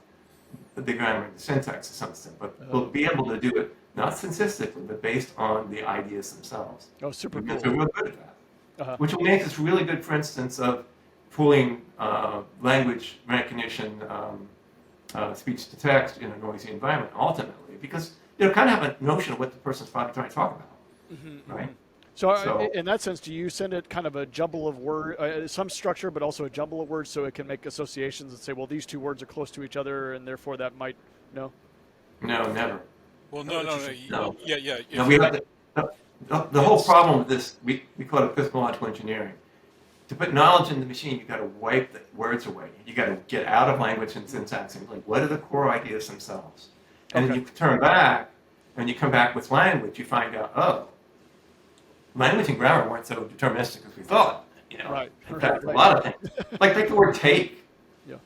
the grammar and the syntax to some extent, but we'll be able to do it not statistically, but based on the ideas themselves. Oh, super because cool. We're real good at that. Which will make us really good, for instance, of pulling language recognition, speech to text in a noisy environment, ultimately, because kind of have a notion of what the person's probably trying to talk about, right? So in that sense, do you send it kind of a jumble of words, some structure, but also a jumble of words, so it can make associations and say, well, these two words are close to each other, and therefore that might, no? No, never. Well, no. Yeah. No, we have the whole problem with this, we call it epistemological engineering. To put knowledge in the machine, you've got to wipe the words away. You got to get out of language and syntax and what are the core ideas themselves? And then you turn back, and you come back with language, you find out, language and grammar weren't so deterministic as we thought. Right. In fact, a lot of things. Like take the word take. Yeah.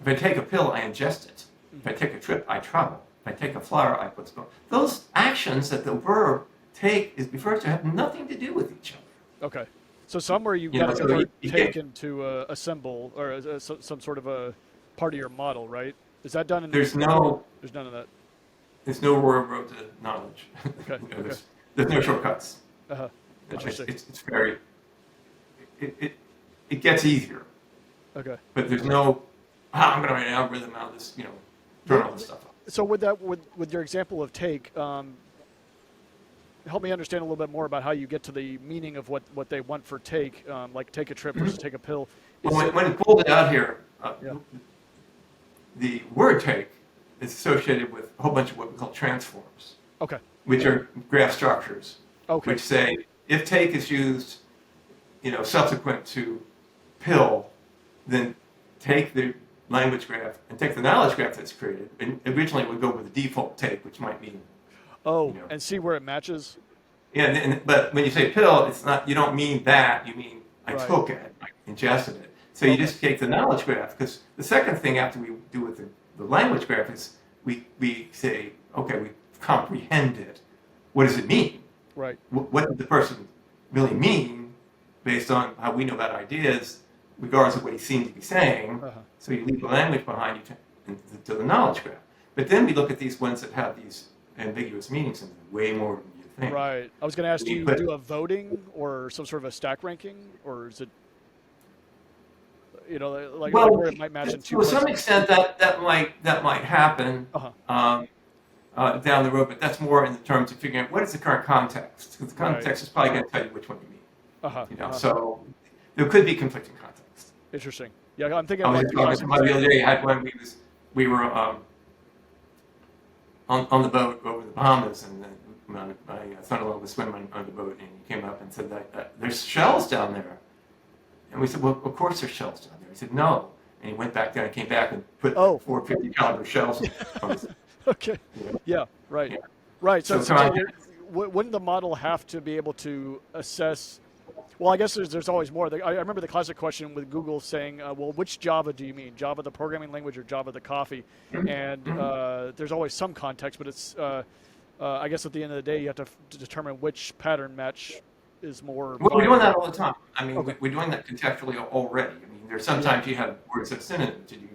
If I take a pill, I ingest it. If I take a trip, I travel. If I take a flower, I put smoke. Those actions that the verb take is referred to have nothing to do with each other. Okay. So somewhere you've got to convert take into a symbol or some sort of a part of your model, right? Is that done in There's none of that. There's no road to knowledge. Okay. There's no shortcuts. Interesting. It's very. It gets easier. Okay. But there's no. I'm going to write an algorithm out of this. Turn all this stuff up. So with your example of take, help me understand a little bit more about how you get to the meaning of what they want for take, like take a trip versus take a pill. When we pulled it out here, the word take is associated with a whole bunch of what we call transforms. Okay. Which are graph structures. Okay. Which say if take is used, subsequent to pill, then take the language graph and take the knowledge graph that's created. And originally it would go with the default take, which might mean. And see where it matches. Yeah, but when you say pill, it's not. You don't mean that. You mean I took it, I ingested it. So you just take the knowledge graph, because the second thing after we do with the language graph is we say, okay, we comprehend it. What does it mean? Right. What did the person really mean based on how we know about ideas, regardless of what he seemed to be saying? So you leave the language behind you to the knowledge graph. But then we look at these ones that have these ambiguous meanings and way more than you think. Right. I was going to ask, do you do a voting or some sort of a stack ranking, or is it, where it might match in two to some extent that might happen down the road, but that's more in the terms of figuring out what is the current context, because the context is probably going to tell you which one you mean. Uh-huh. So there could be conflicting context. Interesting. Yeah, I'm thinking I of was like just the talking to classic. somebody the other day. Had one. We were on the boat over the Bahamas, and then my son-in-law was swimming on the boat, and he came up and said that there's shells down there. And we said, well, of course there's shells down there. He said, no. And he went back down and came back and put 450 caliber shells on his, Okay. Yeah. Right. Yeah. Right. So, So wouldn't the model have to be able to assess? Well, I guess there's always more. I remember the classic question with Google saying, well, which Java do you mean? Java the programming language or Java the coffee? And there's always some context, but it's I guess at the end of the day, you have to determine which pattern match is more. Well, we're doing that all the time. I mean, Okay. we're doing that contextually already. I mean, there's sometimes you have words that synonyms. Did you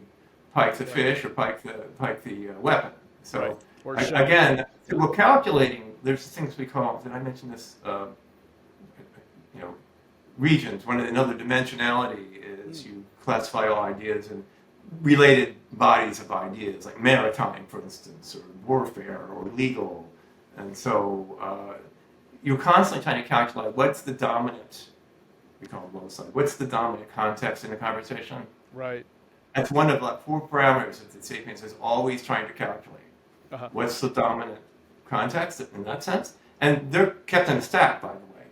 pike the fish or pike the weapon? So Right. Or again, we're calculating. There's things we call. Did I mention this? Regions. Another dimensionality is you classify all ideas in related bodies of ideas, like maritime, for instance, or warfare, or legal. And so you're constantly trying to calculate what's the dominant, we call it low side, what's the dominant context in the conversation. Right. That's one of like 4 parameters that Sapience is always trying to calculate. Uh-huh. What's the dominant context in that sense? And they're kept in a stack, by the way.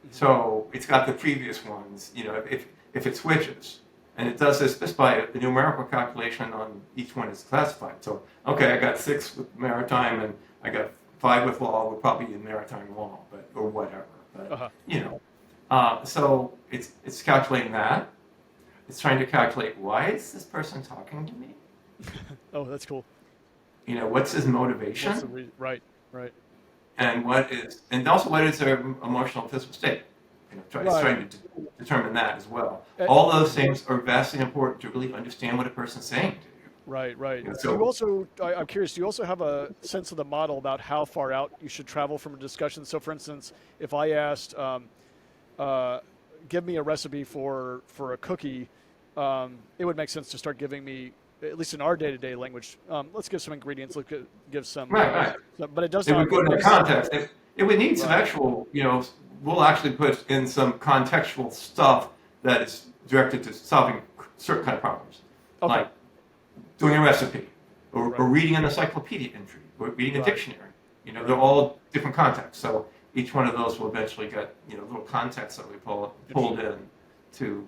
So it's got the previous ones, if it switches. And it does this just by a numerical calculation on each one is classified. So, okay, I got 6 with maritime and I got 5 with law. We're probably in maritime law, or whatever. But, so it's calculating that. It's trying to calculate, why is this person talking to me? Oh, that's cool. What's his motivation? Right. And what is their emotional and physical state? It's trying to determine that as well. All those things are vastly important to really understand what a person's saying to you. Right. So I'm curious, do you also have a sense of the model about how far out you should travel from a discussion? So for instance, if I asked, give me a recipe for a cookie, it would make sense to start giving me, at least in our day-to-day language, let's give some ingredients, let's give some, right. But it does It not. would go into context. It would need some actual, we'll actually put in some contextual stuff that is directed to solving certain kind of problems. Okay. Like doing a recipe, or reading an encyclopedia entry, or reading a dictionary. They're all different contexts. So each one of those will eventually get, little context that we pulled in to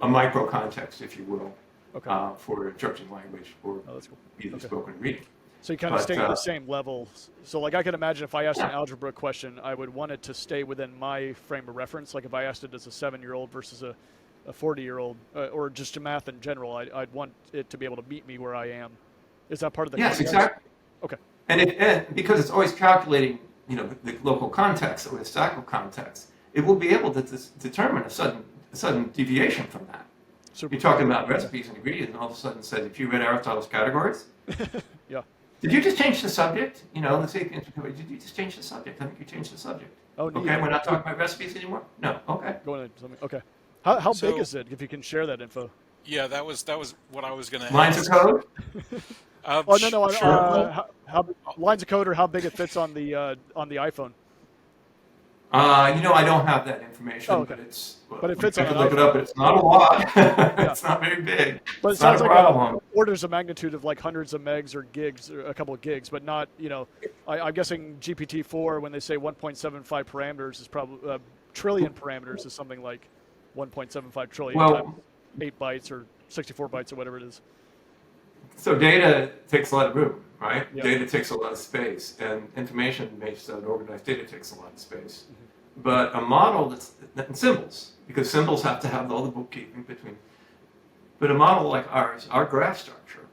a micro context, if you will. Okay. For interpreting language or that's cool. either spoken or reading. So you kind of stay at the same level. So like I can imagine if I asked an algebra question, I would want it to stay within my frame of reference. Like if I asked it as a 7-year-old versus a 40-year-old, or just to math in general, I'd want it to be able to meet me where I am. Is that part of the Yes, context? exactly. Okay. And because it's always calculating, the local context or the statistical context, it will be able to determine a sudden deviation from that. Super. You're talking about recipes and ingredients, and all of a sudden says, if you read Aristotle's categories, Yeah. did you just change the subject? The Sapiens, did you just change the subject? I think you changed the subject. Oh, neat. Okay, we're not talking about recipes anymore? No, okay. Going into something. Okay. How So- big is it? If you can share that info. Yeah, that was what I was going to Lines ask. of code? Oh no. Sure. How lines of code or how big it fits on the iPhone? I don't have that information, Oh, okay. But it fits I on could an look it iPhone. up, but it's not a lot. It's not very big. But it It's not sounds a like problem. orders of magnitude of like hundreds of megs or gigs, or a couple of gigs, but not, I'm guessing GPT-4, when they say 1.75 parameters, is probably trillion parameters is something like 1.75 trillion Well- times 8 bytes or 64 bytes or whatever it is. So data takes a lot of room, right? Yeah. Data takes a lot of space, and information-based organized data takes a lot of space. Mm-hmm. But a model that's symbols, because symbols have to have all the bookkeeping between. But a model like ours, our graph structure,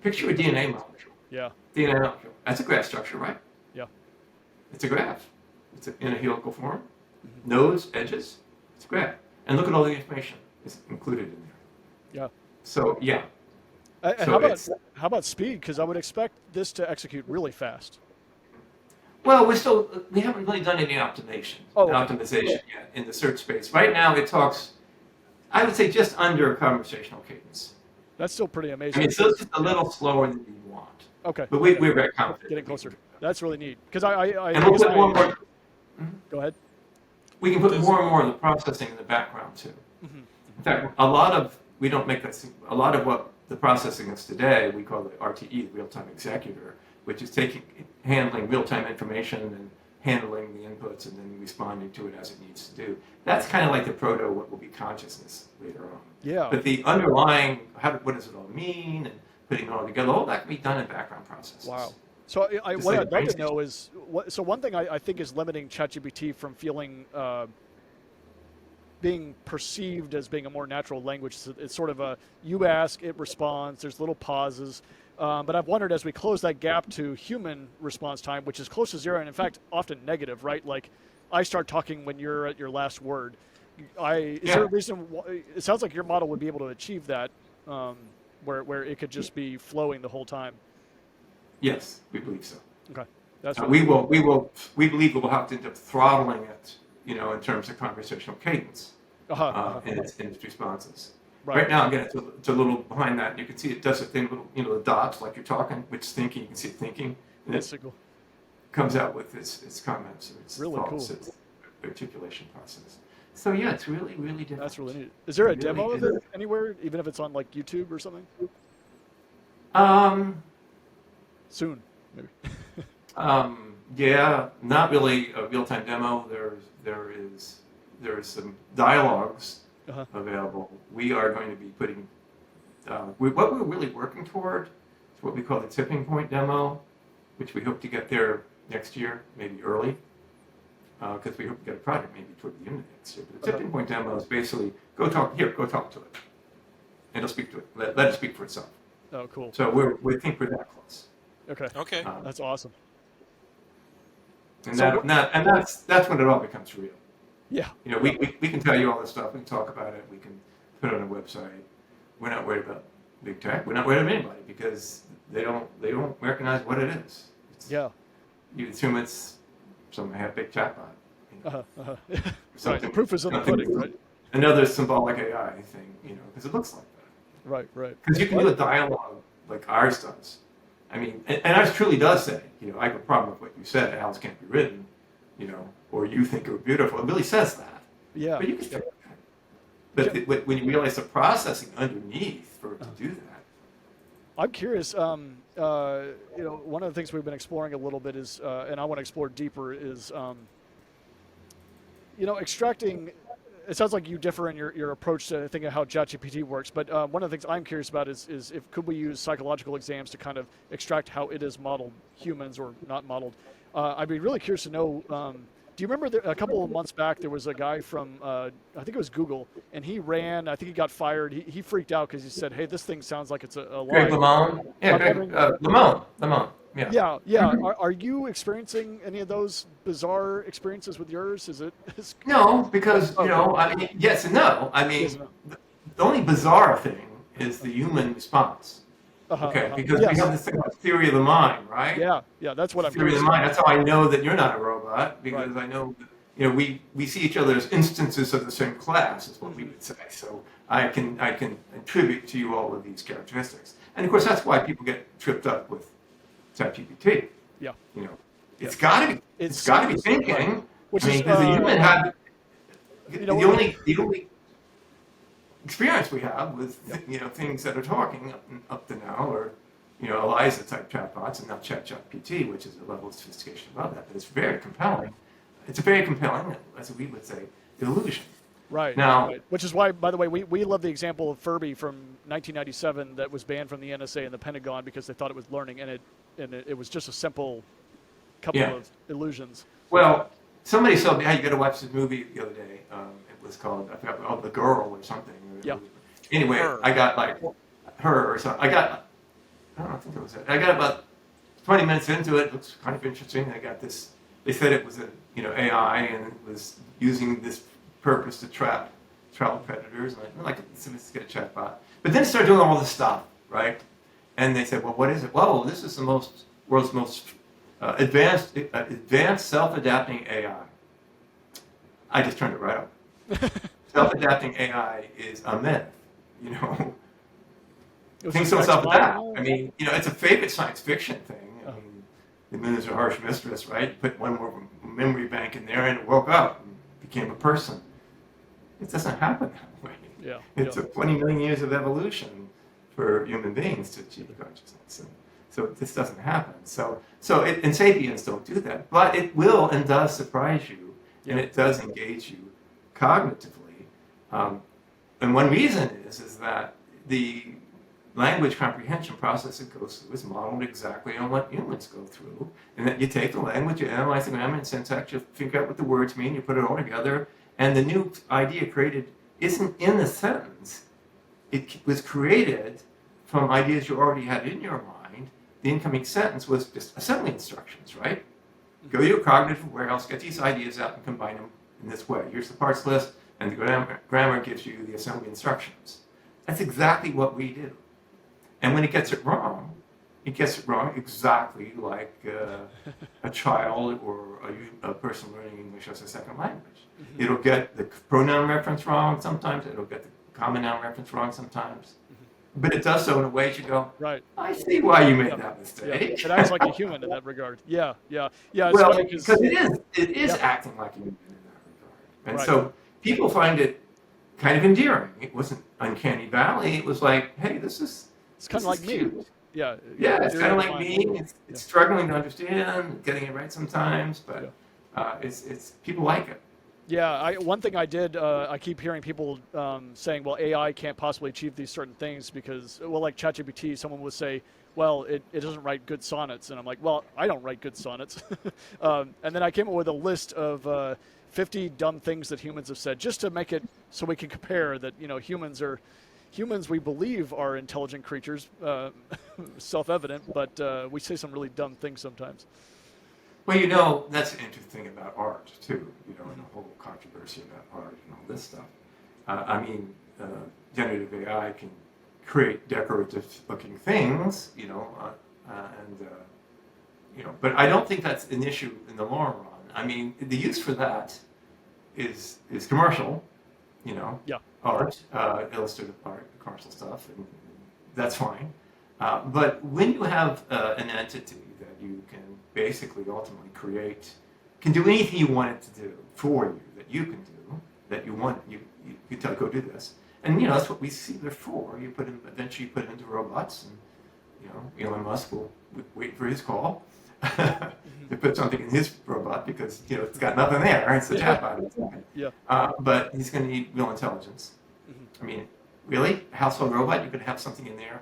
picture a DNA molecule. Yeah. DNA molecule. That's a graph structure, right? Yeah. It's a graph. It's in a helical form. Nodes, edges. It's a graph. And look at all the information is included in there. Yeah. So yeah. And So how about speed? Because I would expect this to execute really fast. Well, we haven't really done any optimization yet in the search space. Right now, it talks, I would say, just under conversational cadence. That's still pretty I amazing. mean, it's just a little slower than you want. Okay. But we're very confident. Getting closer. That's really neat. Because I And we'll guess put more. Go ahead. We can put more and more of the processing in the background too. Mm-hmm. In fact, we don't make that, a lot of what the processing is today, we call the RTE, the real-time executor, which is handling real-time information and handling the inputs and then responding to it as it needs to do. That's kind of like the proto what will be consciousness later on. Yeah. But the underlying, what does it all mean, and putting it all together, all that can be done in background processes. Wow. So what like I'd love to know is, so one thing I think is limiting ChatGPT from being perceived as being a more natural language. It's sort of you ask, it responds, there's little pauses. But I've wondered as we close that gap to human response time, which is close to zero, and in fact, often negative, right? Like I start talking when you're at your last word. Is there a reason, it sounds like your model would be able to achieve that, where it could just be flowing the whole time. Yes, we believe so. Okay. That's we believe we'll have to end up throttling it, in terms of conversational cadence in its responses. Right now, again, it's a little behind that. You can see it does a thing, little the dots, like you're talking, which is thinking. You can see it thinking. And That's it cool. comes out with its comments, or its really thoughts, cool. its articulation process. So yeah, it's really, really different. That's really neat. Is there a demo of it anywhere, even if it's on like YouTube or something? Soon, maybe. Yeah, not really a real-time demo. There's some dialogues available. We are going to be putting what we're really working toward is what we call the tipping point demo, which we hope to get there next year, maybe early, because we hope to get a project maybe toward the end of next year. But the tipping point demo is basically go talk to it, and it'll speak to it. Let it speak for itself. Oh, cool. So we think we're that close. Okay. That's awesome. And that's when it all becomes real. Yeah. We can tell you all this stuff. We can talk about it. We can put it on a website. We're not worried about big tech. We're not worried about anybody because they don't recognize what it is. You assume it's some big chatbot. Right. The proof is in the pudding, right? Another symbolic AI thing, because it looks like that. Right. Because you can do a dialogue like ours does. I mean, and ours truly does say, I have a problem with what you said, Alice can't be written, or you think it was beautiful. It really says that. Yeah. But you can figure that. But when you realize the processing underneath for it to do that. I'm curious, one of the things we've been exploring a little bit is, and I want to explore deeper, is, extracting. It sounds like you differ in your approach to thinking of how ChatGPT works, but one of the things I'm curious about is if could we use psychological exams to kind of extract how it is modeled humans or not modeled. I'd be really curious to know, do you remember a couple of months back there was a guy from, I think it was Google, and he ran, I think he got fired. He freaked out because he said, hey, this thing sounds like it's a lie. Greg LeMond? Yeah, LeMond. Yeah. Are you experiencing any of those bizarre experiences with yours? No, because I mean, yes and no. I mean, the only bizarre thing is the human response. Because we have this thing called theory of the mind, right? Yeah, that's what I'm theory of the mind. That's how I know that you're not a robot because I know that, we see each other as instances of the same class, is what we would say. So I can attribute to you all of these characteristics, and of course that's why people get tripped up with ChatGPT. Yeah. It's got to be. It's got to be thinking. Right. Because the human had the only experience we have with things that are talking up to now are Eliza type chatbots and not ChatGPT, which is a level of sophistication above that. But it's very compelling. It's a very compelling, as we would say, illusion. Right. Now, right. Which is why, by the way, we love the example of Furby from 1997 that was banned from the NSA and the Pentagon because they thought it was learning, and it was just a simple couple of illusions. Well, somebody told me, hey, you got to watch this movie the other day. It was called, I forgot, The Girl or something. Yeah. Anyway, I got like her or something. I think it was it. I got about 20 minutes into it. It looks kind of interesting. I got this. They said it was AI and it was using this purpose to trap predators, like a sophisticated chatbot. But then it started doing all this stuff, right? And they said, well, what is it? Well, this is the world's most advanced self-adapting AI. I just turned it right up. Self-adapting AI is a myth, Things don't self-adapt. I mean, it's a favorite science fiction thing. I mean, the moon is a harsh mistress, right? Put one more memory bank in there and it woke up and became a person. It doesn't happen that way. Yeah. It took 20 million years of evolution for human beings to achieve consciousness. And so this doesn't happen. And sapiens don't do that. But it will and does surprise you, and it does engage you cognitively. And one reason is that the language comprehension process it goes through is modeled exactly on what humans go through. And that you take the language, you analyze the grammar and syntax, you figure out what the words mean, you put it all together, and the new idea created isn't in the sentence. It was created from ideas you already had in your mind. The incoming sentence was just assembly instructions, right? Go to your cognitive warehouse, get these ideas out and combine them in this way. Here's the parts list, and the grammar gives you the assembly instructions. That's exactly what we do. And when it gets it wrong exactly like a child or a person learning English as a second language. Mm-hmm. It'll get the pronoun reference wrong sometimes. It'll get the common noun reference wrong sometimes. Mm-hmm. But it does so in a way you go, right, I see why you made that mistake. Yeah. It acts like a human in that regard. Yeah. Well, because it is acting like a human in that regard. And so people find it kind of endearing. It wasn't uncanny valley. It was like, hey, it's kind of like cute. me. Yeah, it's kind of like me. It's struggling to understand, getting it right sometimes, but it's people like it. Yeah, one thing I did, I keep hearing people saying, well, AI can't possibly achieve these certain things because, well, like ChatGPT, someone would say, well, it doesn't write good sonnets. And I'm like, well, I don't write good sonnets. And then I came up with a list of 50 dumb things that humans have said just to make it so we can compare that, humans we believe are intelligent creatures, self-evident, but we say some really dumb things sometimes. Well, that's an interesting thing about art, too, and the whole controversy about art and all this stuff. Generative AI can create decorative-looking things, but I don't think that's an issue in the long run. The use for that is commercial, art, illustrative art, commercial stuff, and that's fine. But when you have an entity that you can basically ultimately create, can do anything you want it to do for you, that you can do, that you want, you tell it, go do this. And, that's what we see they're for. Eventually you put it into robots, and, Elon Musk will wait for his call to put something in his robot because, it's got nothing there. It's a chatbot. Yeah. But he's going to need real intelligence. Mm-hmm. Really? A household robot? You could have something in there,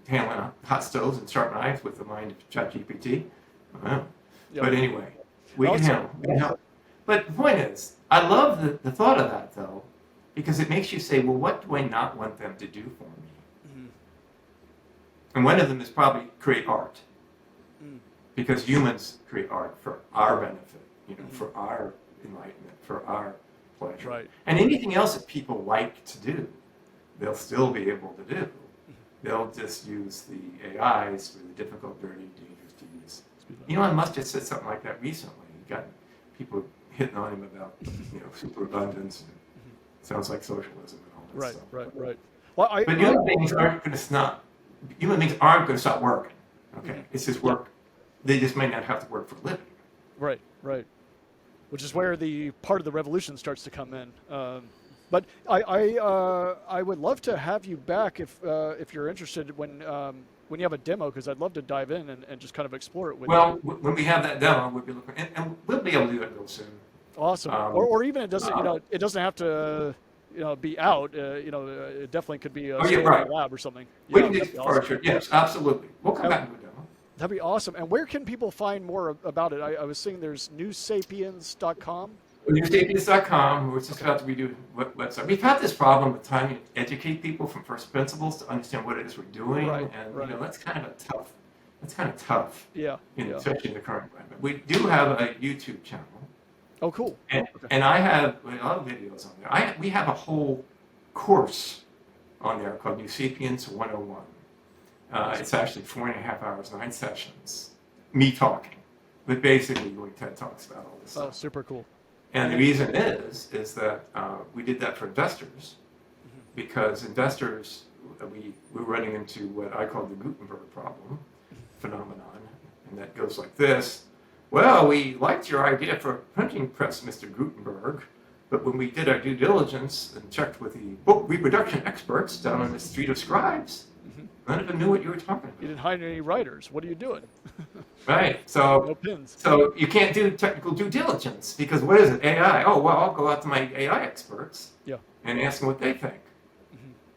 handling hot stoves and sharp knives with the mind of ChatGPT? Yep. But anyway, we can handle. But the point is, I love the thought of that, though, because it makes you say, well, what do I not want them to do for me? Mm-hmm. And one of them is probably create art. Because humans create art for our benefit, for our enlightenment, for our pleasure. Right. And anything else that people like to do, they'll still be able to do. They'll just use the AIs for the difficult, dirty, dangerous to use. Elon Musk just said something like that recently. He got people hitting on him about, superabundance. And sounds like socialism and all that stuff. Right. Well, but human beings aren't going to stop. Human beings aren't going to stop working. Okay, it's just work. They just may not have to work for a living. Right. Which is where the part of the revolution starts to come in. But I would love to have you back if you're interested when you have a demo, because I'd love to dive in and just kind of explore it with you. Well, when we have that demo, we'll be looking, and we'll be able to do that real soon. Awesome. Or even it doesn't have to be out. It definitely could be a lab or something. We can do it for sure. Yes, absolutely. We'll come back to a demo. That'd be awesome. And where can people find more about it? I was seeing there's newsapiens.com. Newsapiens.com. We're just about to redo website. We've had this problem with trying to educate people from first principles to understand what it is we're doing, that's kind of tough. Especially in the current environment. We do have a YouTube channel. Oh, cool. And I have a lot of videos on there. We have a whole course on there called New Sapiens 101. It's actually 4.5 hours, 9 sessions, me talking, but basically doing TED Talks about all this stuff. Oh, super cool. And the reason is that we did that for investors, because investors, we're running into what I call the Gutenberg problem phenomenon, and that goes like this. well, we liked your idea for a printing press, Mr. Gutenberg, but when we did our due diligence and checked with the book reproduction experts down on the street of scribes, none of them knew what you were talking You about. didn't hire any writers. What are you doing? Right. No So, pins. so you can't do technical due diligence because what is it? AI. Oh, well, I'll go out to my AI experts Yeah. and ask them what they think.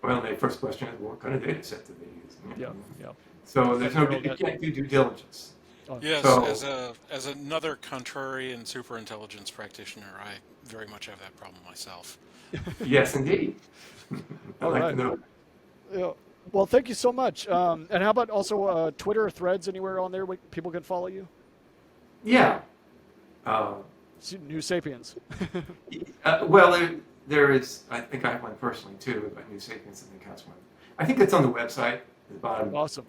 Well, the first question is, well, what kind of data set do they use? You know? Yeah. Yeah. So there's no, Neural you net. can't do due diligence. Yes, So- as another contrarian superintelligence practitioner, I very much have that problem myself. Yes, indeed. I'd All like right. to know. Yeah. Well, thank you so much. And how about also Twitter, Threads, anywhere on there where people can follow you? Yeah. New Sapiens. Well, there is, I think I have one personally too, about New Sapiens, I think that's one. I think it's on the website at the bottom. Awesome.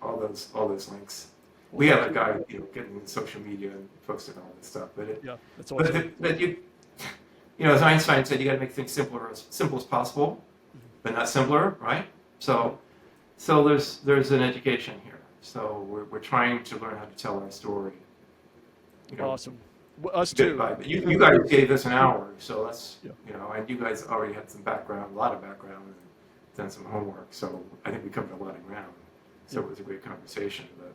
All those links. Well, We have thank a you. guy, getting in social media and posting all this stuff. But Yeah, that's awesome. but you know, as Einstein said, you got to make things simple as possible, but not simpler, right? So there's an education here. So we're trying to learn how to tell our story. You know, Awesome. Us bit too. by bit. You guys gave us an hour, so that's Yeah. and you guys already had some background, a lot of background, and done some homework. So I think we covered a lot of ground. So it was a great conversation, but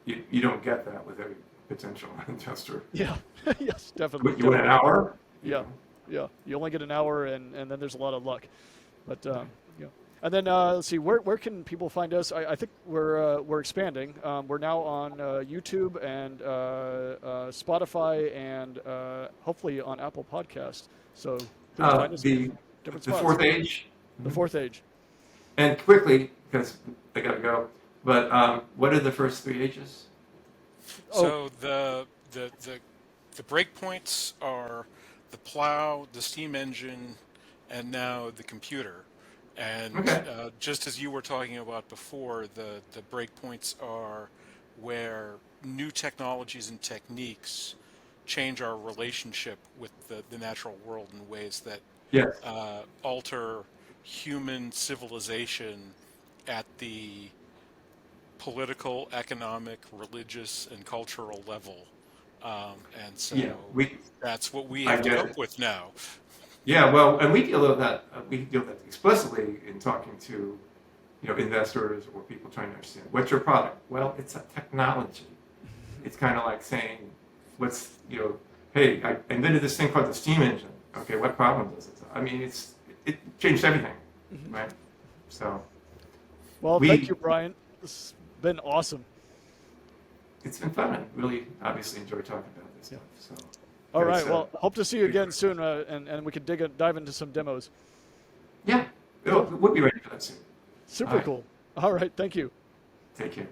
you don't get that with every potential investor. Yeah. Yes, definitely. You want an hour? Yeah. Yeah. You only get an hour, and then there's a lot of luck. But yeah. And then let's see, where can people find us? I think we're expanding. We're now on YouTube and Spotify and hopefully on Apple Podcast. So please find us in The different the spots. fourth age. The fourth age. And quickly, because I gotta go. But what are the first three ages? So the breakpoints are the plow, the steam engine, and now the computer. And Okay. just as you were talking about before, the breakpoints are where new technologies and techniques change our relationship with the natural world in ways that Yes. alter human civilization at the political, economic, religious, and cultural level. And so Yeah. that's what we I have to get cope it. with now. Yeah. Well, and we deal with that. We deal with that explicitly in talking to, investors or people trying to understand what's your product. Well, it's a technology. It's kind of like saying, hey, I invented this thing called the steam engine. Okay, what problem does it solve? I mean, it changed everything, right? So Well, thank you, Brian. This has been awesome. it's been fun. I really, obviously, enjoy talking about this stuff. So. All right. It's, Well, hope to see you again soon, and we can dive into some demos. Yeah, we'll be ready for that soon. Super All right. cool. All right. Thank you. Take care.